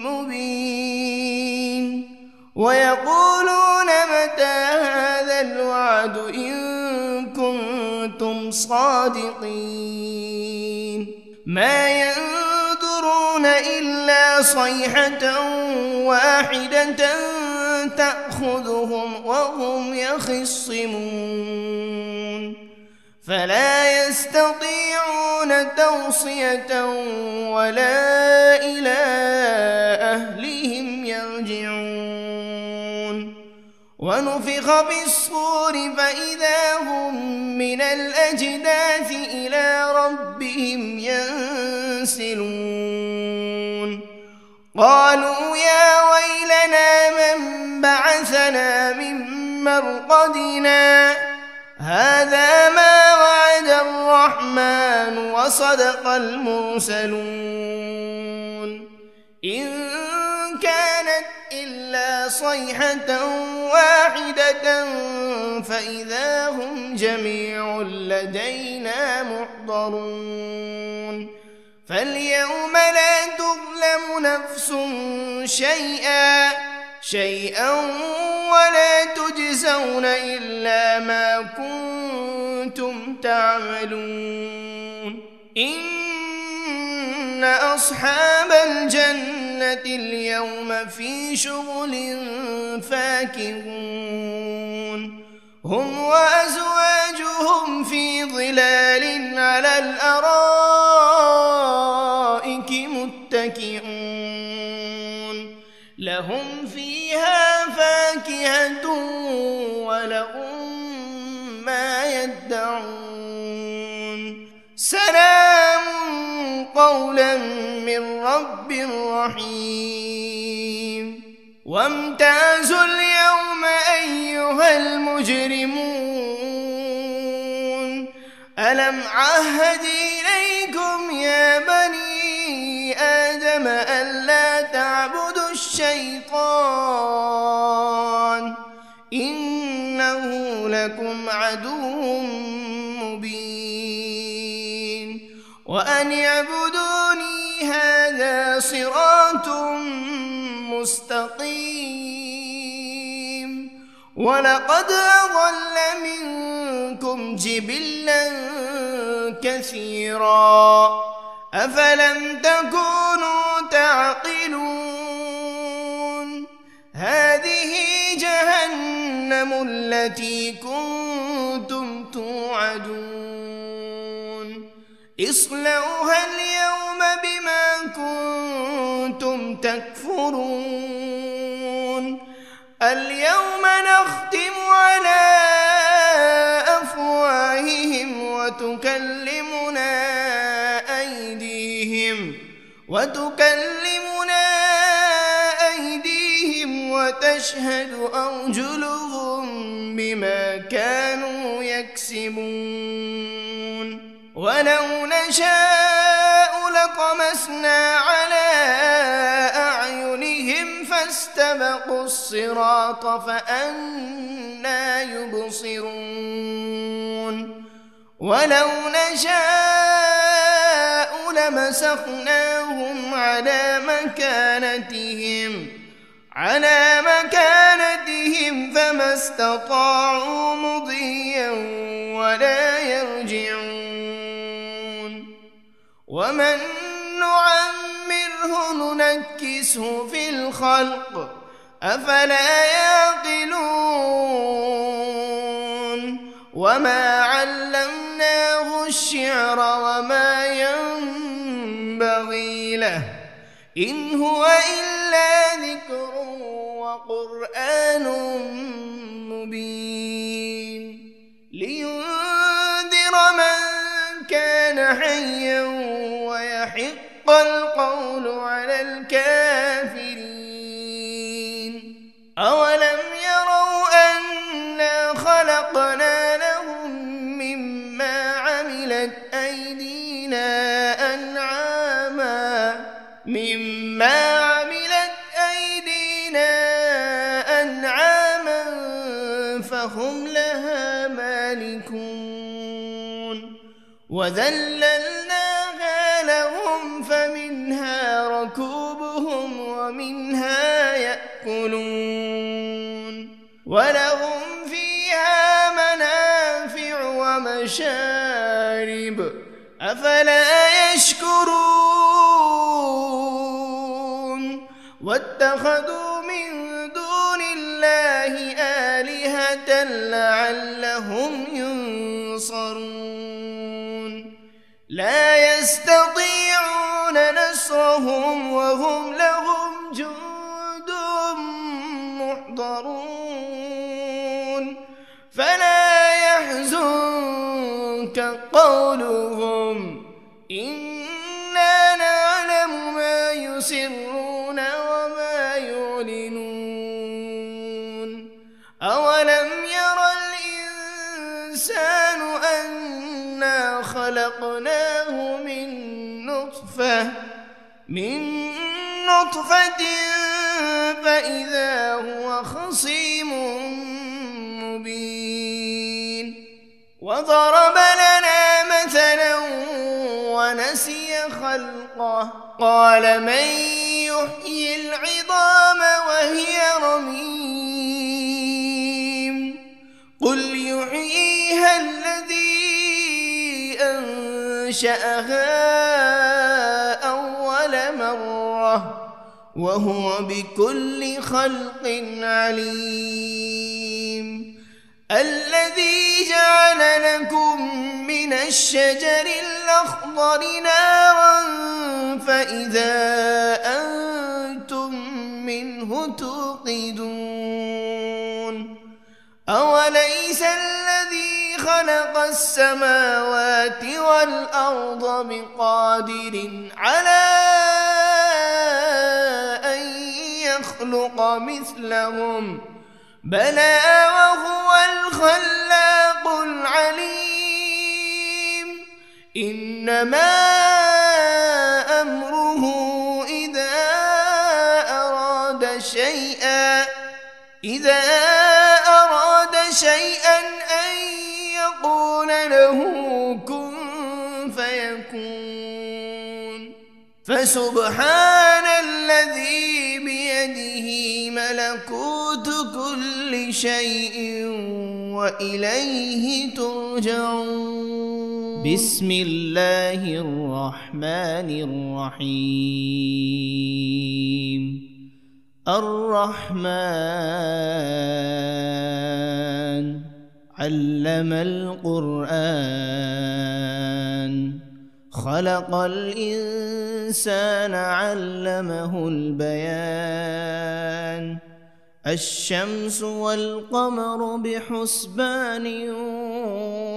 Speaker 1: مبين ويقولون متى هذا الوعد إن كنتم صادقين ما ينظرون إلا صيحة واحدة تأخذهم وهم يخصمون فلا يستطيعون توصية ولا إلى أهلهم يرجعون ونفخ بالصور فإذا هم من الأجداث إلى ربهم ينسلون قالوا يا ويلنا من بعثنا من مرقدنا هذا ما وعد الرحمن وصدق المرسلون إن كانت إلا صيحة واحدة فإذا هم جميع لدينا محضرون فاليوم لا تظلم نفس شيئا ولا تجزون إلا ما كنتم تعملون إن أصحاب الجنة اليوم في شغل فاكهون هم وأزواجهم في ظلال على الأرائك متكئون لهم فيها فاكهة ولهم ما يدعون سلام قولا من رب رحيم وامتازوا اليوم أيها المجرمون ألم عهد إليكم يا بني آدم ألا تعبدوا الشيطان إنه لكم عدو مبين وأن اعبدوني هذا صراط مستقيم ولقد أضل منكم جبلا كثيرا أفلم تكونوا تعقلون هذه جهنم التي كنتم توعدون اصلوها اليوم بما كنتم تكفرون اليوم نختم على أفواههم وتكلمنا أيديهم وتشهد أرجلهم بما كانوا يكسبون ولو نشاء فطمسنا على أعينهم فاستبقوا الصراط فأنى يبصرون ولو نشاء لمسخناهم على مكانتهم فما استطاعوا مضيا ولا يرجعون ومن نعمره ننكسه في الخلق أفلا يعقلون وما علمناه الشعر وما ينبغي له إن هو إلا ذكر وقرآن مبين لينذر من كان حيا ويحق القول على الكافرين أولم يروا أنا خلقنا لهم مما عملت أيدينا أنعاما فهم لها مالكون وذللناها لهم فمنها ركوبهم ومنها يأكلون ولهم فيها منافع ومشارب أفلا يشكرون واتخذوا من دون الله آلهة لعلهم ينصرون لا يستطيعون نصرهم وهم لهم جند محضرون فلا يحزنك قولهم إنا نعلم ما يسرون وما يعلنون أولم ير الإنسان أنا خلقناه من نطفة فإذا هو خصيم مبين وضرب لنا مثلا ونسي خلقه قال من يحيي العظام وهي رميم قل يحييها الذي أنشأها أول مرة وهو بكل خلق عليم الذي جعل لكم من الشجر الأخضر نارا فإذا أنتم منه توقدون أوليس الذي خلق السماوات والأرض بقادر على أن يخلق مثلهم بلى وهو الخلاق العليم إنما أمره إذا أراد شيئا أن يقول له كن فيكون فسبحان الذي بيده ملكوت كل شيء وإليه ترجعون بسم الله الرحمن الرحيم الرحمن علم القرآن خلق الإنسان علمه البيان الشمس والقمر بحسبان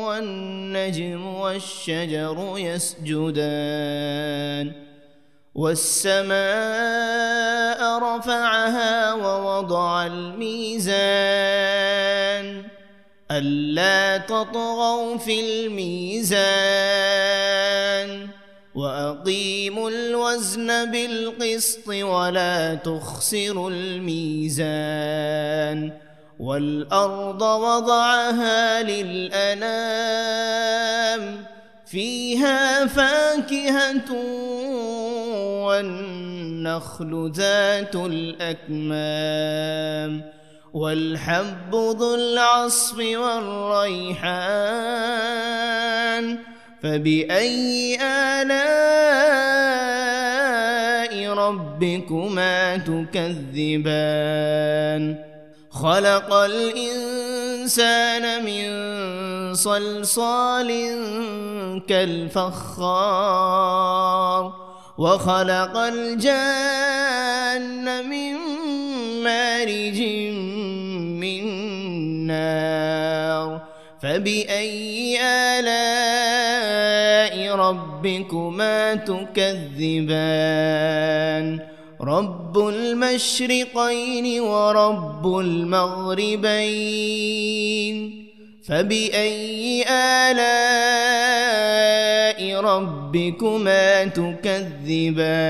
Speaker 1: والنجم والشجر يسجدان والسماء رفعها ووضع الميزان ألا تطغوا في الميزان وأقيموا الوزن بالقسط ولا تخسروا الميزان والأرض وضعها للأنام فيها فاكهة والنخل ذات الأكمام والحب ذو العصف والريحان فبأي آلاء ربكما تكذبان خلق الإنسان من صلصال كالفخار وخلق الجان من مارج من نار فبأي آلاء ربكما تكذبان رب المشرقين ورب المغربين فبأي آلاء ربكما تكذبان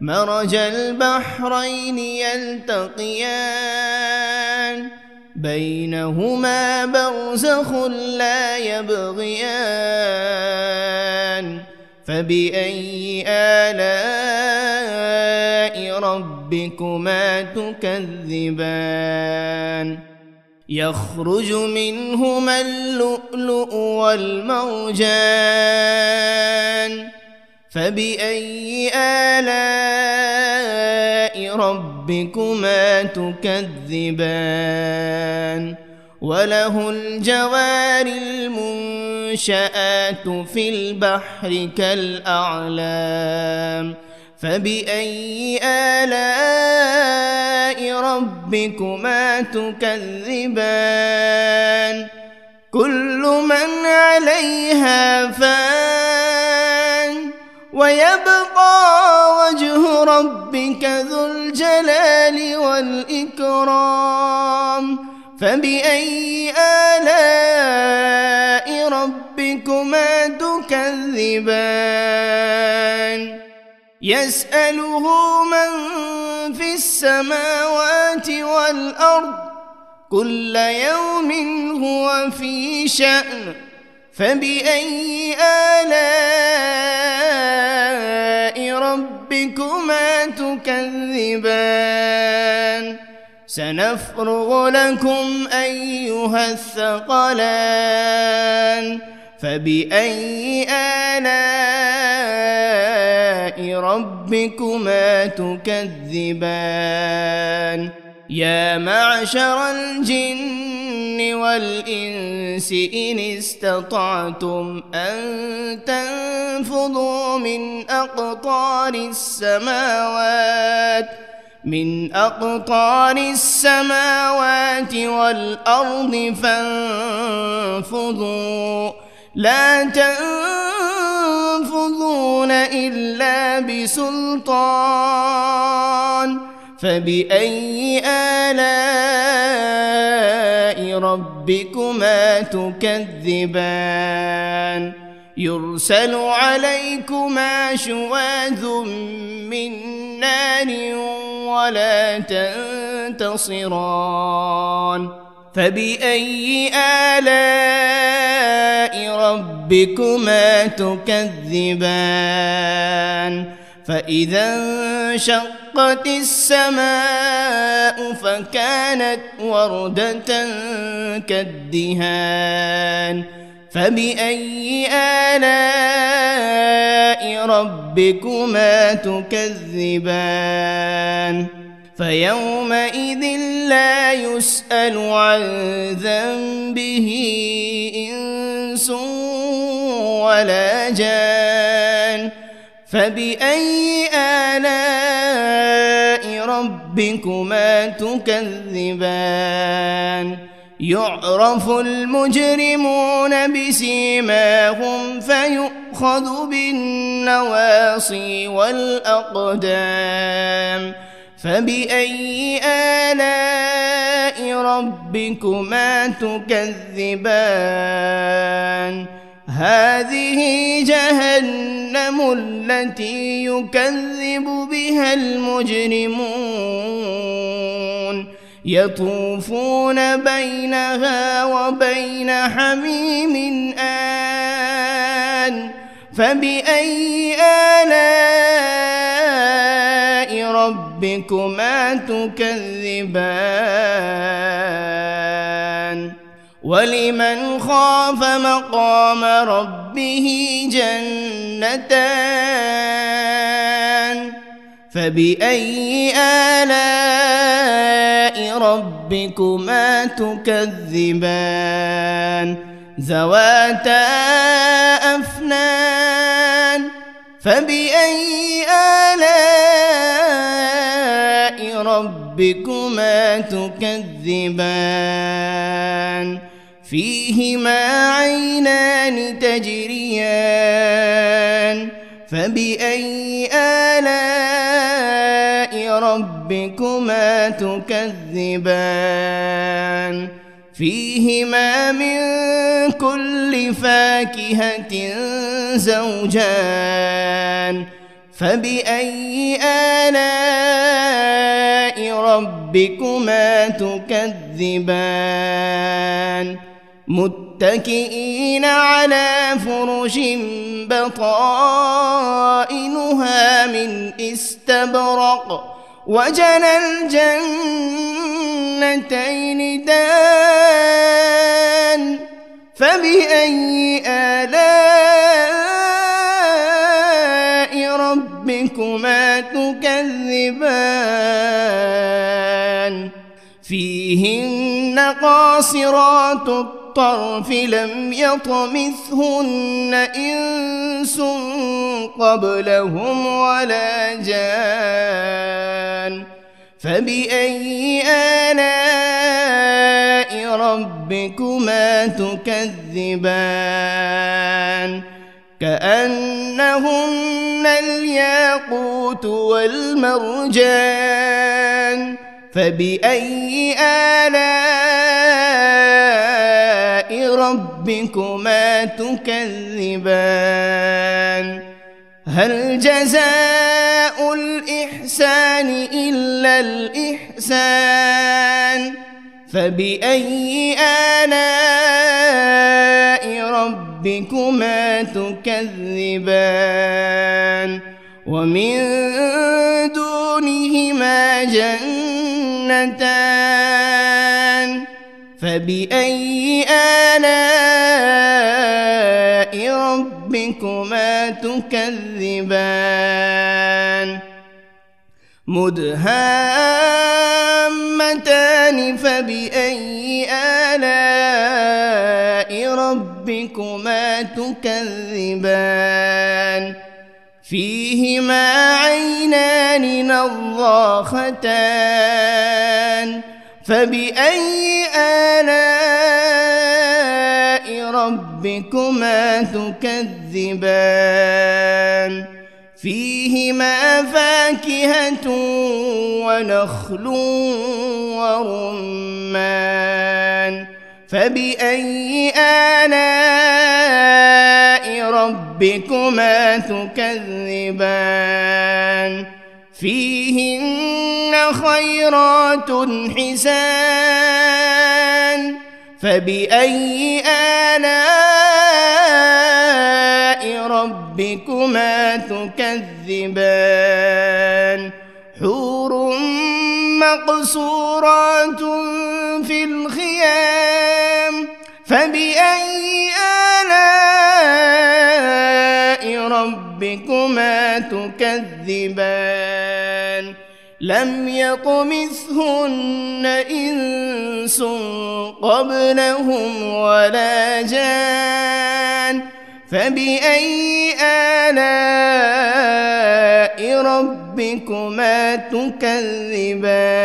Speaker 1: مرج البحرين يلتقيان بينهما برزخ لا يبغيان فبأي آلاء ربكما تكذبان يخرج منهما اللؤلؤ والمرجان فبأي آلاء ربكما تكذبان وله الجوار المنشآت في البحر كالأعلام فبأي آلاء ربكما تكذبان كل من عليها فان ويبقى وجه ربك ذو الجلال والإكرام فبأي آلاء ربكما تكذبان يسأله من في السماوات والأرض كل يوم هو في شأن فبأي آلاء ربكما تكذبان سنفرغ لكم أيها الثقلان فبأي آلاء ربكما تكذبان يا معشر الجن والإنس إن استطعتم أن تنفذوا من أقطار السماوات والأرض فانفذوا لا تنفذون إلا بسلطان فبأي آلاء ربكما تكذبان يرسل عليكما شواذ من نار ولا تنتصران فبأي آلاء ربكما تكذبان فإذا انشقت السماء فكانت وردة كالدهان فبأي آلاء ربكما تكذبان فيومئذ لا يسأل عن ذنبه إنس ولا جان فبأي آلاء ربكما تكذبان يعرف المجرمون بسيماهم فيؤخذ بالنواصي والأقدام فبأي آلاء ربكما تكذبان هذه جهنم التي يكذب بها المجرمون يطوفون بينها وبين حميم آن فبأي آلاء ربكما تكذبان ولمن خاف مقام ربه جنتان فبأي آلاء ربكما تكذبان ذواتا أفنان فبأي آلاء ربكما تكذبان فيهما عينان تجريان فبأي آلاء ربكما تكذبان فيهما من كل فاكهة زوجان فبأي آلاء ربكما تكذبان متكئين على فرش بطائنها من استبرق وجنى الجنتين دان فبأي آلاء ربكما تكذبان فيهن قاصرات الطرف لم يطمثهن إنس قبلهم ولا جان فبأي آلاء ربكما تكذبان كأنهن الياقوت والمرجان فبأي آلاء ربكما تكذبان هل جزاء الإحسان إلا الإحسان فبأي آلاء ربكما تكذبان ومن دونهما جنتان فبأي آلاء ربكما تكذبان مدهامتان فبأي آلاء ربكما تكذبان فيهما عينان نضاختان فبأي آلاء ربكما تكذبان فيهما فاكهة ونخل ورمان فبأي آلاء ربكما تكذبان فيهن خيرات حسان فبأي آلاء ربكما تكذبان حور مقصورات في الخيام فبأي آلاء ربكما تكذبان لم يطمثهن إنس قبلهم ولا جان فبأي آلاء ربكما تكذبان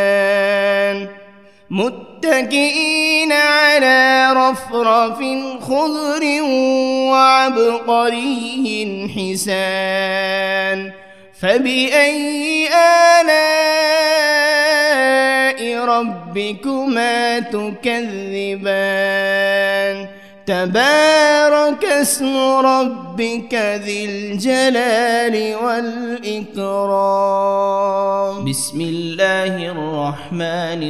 Speaker 1: متكئين على رفرف خضر وعبقري حسان فبأي آلاء ربكما تكذبان تبارك اسم ربك ذي الجلال والإكرام. بسم الله الرحمن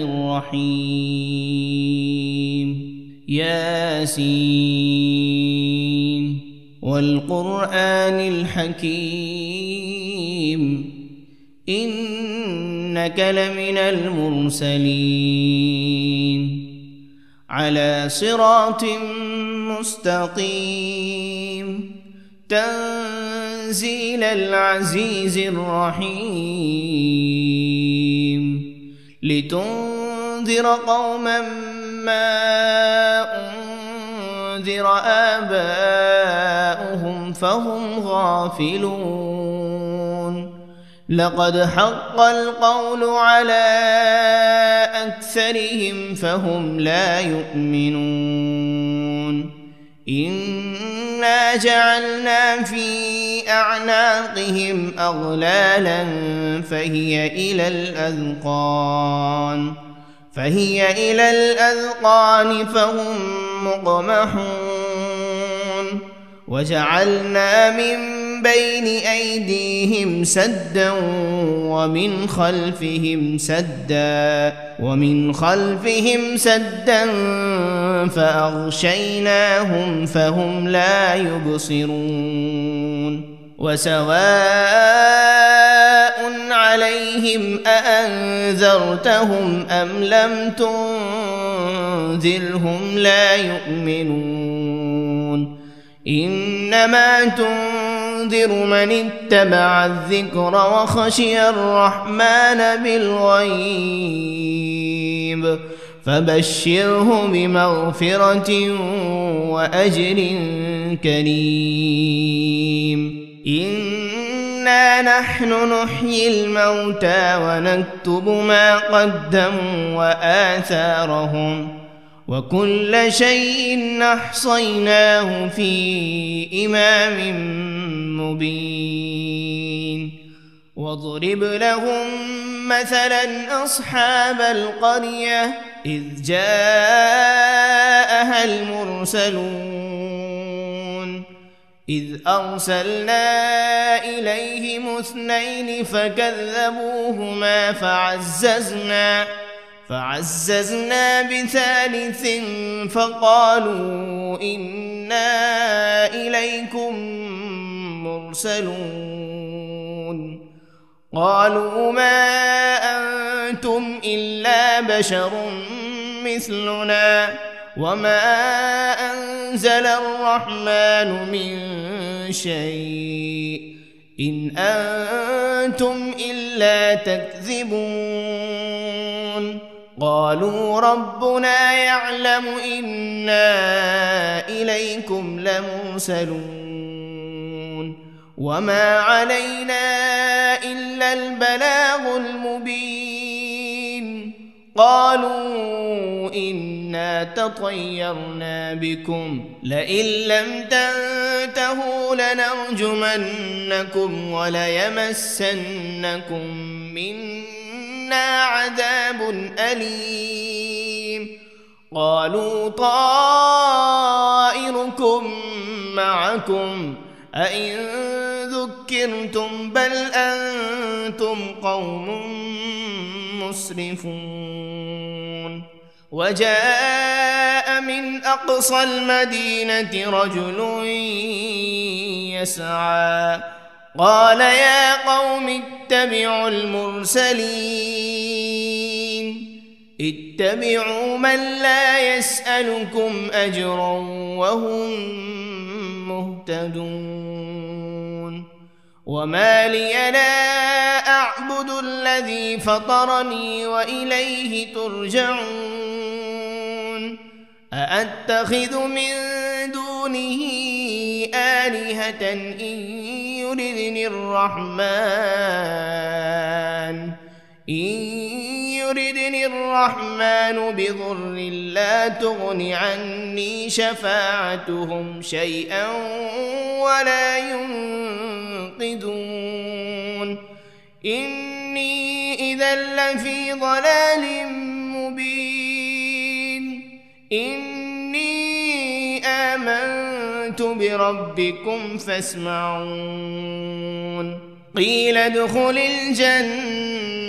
Speaker 1: الرحيم. ياسين والقرآن الحكيم إنك لمن المرسلين على صراط مستقيم تنزيل العزيز الرحيم لتنذر قوما ما أنذر آباؤهم فهم غافلون لقد حق القول على أكثرهم فهم لا يؤمنون إنا جعلنا في أعناقهم أغلالا فهي إلى الأذقان فهم مقمحون وجعلنا من بين أيديهم سدا ومن خلفهم سدا فأغشيناهم فهم لا يبصرون وسواء عليهم أأنذرتهم أم لم تنذرهم لا يؤمنون إنما تنذر من اتبع الذكر وخشي الرحمن بالغيب فبشره بمغفرة وأجر كريم. إنا نحن نحيي الموتى ونكتب ما قدموا وآثارهم وكل شيء أحصيناه في إمام مبين. واضرب لهم مثلا أصحاب القرية إذ جاءها المرسلون إذ أرسلنا إليهم 2 فكذبوهما فعززنا بثالث فقالوا إنا إليكم مرسلون قالوا ما أنتم إلا بشر مثلنا وما أنزل الرحمن من شيء إن أنتم إلا تكذبون قالوا ربنا يعلم إنا إليكم لمرسلون وما علينا إلا البلاغ المبين. قالوا إنا تطيرنا بكم لئن لم تنتهوا لنرجمنكم وليمسنكم منا عذاب أليم. قالوا طائركم معكم أئن ذكرتم بل أنتم قوم مسرفون. وجاء من أقصى المدينة رجل يسعى قال يا قوم اتبعوا المرسلين اتبعوا من لا يسألكم أجرا وهم مهتدون. وما لي لا أعبد الذي فطرني وإليه ترجعون. أأتخذ من دونه آلهة إن يردني الرحمن بضر لا تغن عني شفاعتهم شيئا ولا ينقذون. إني إذا لفي ضلال مبين. إني ربكم فاسمعون قيل ادخل الجنة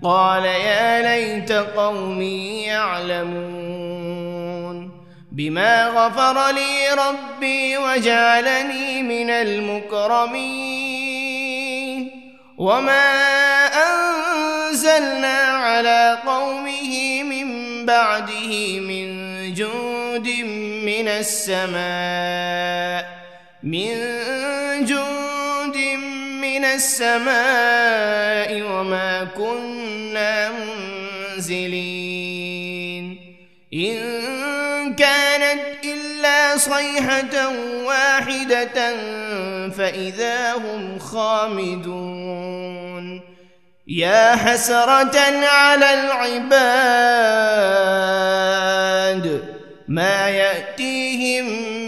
Speaker 1: قال يا ليت قومي يعلمون بما غفر لي ربي وجعلني من المكرمين وما أنزلنا على قومه من بعده من جند من السماء وما كنا منزلين إن كانت إلا صيحة واحدة فإذا هم خامدون يا حسرة على العباد ما يأتيهم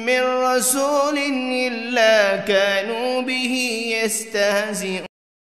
Speaker 1: من رسول إلا كانوا به يستهزئون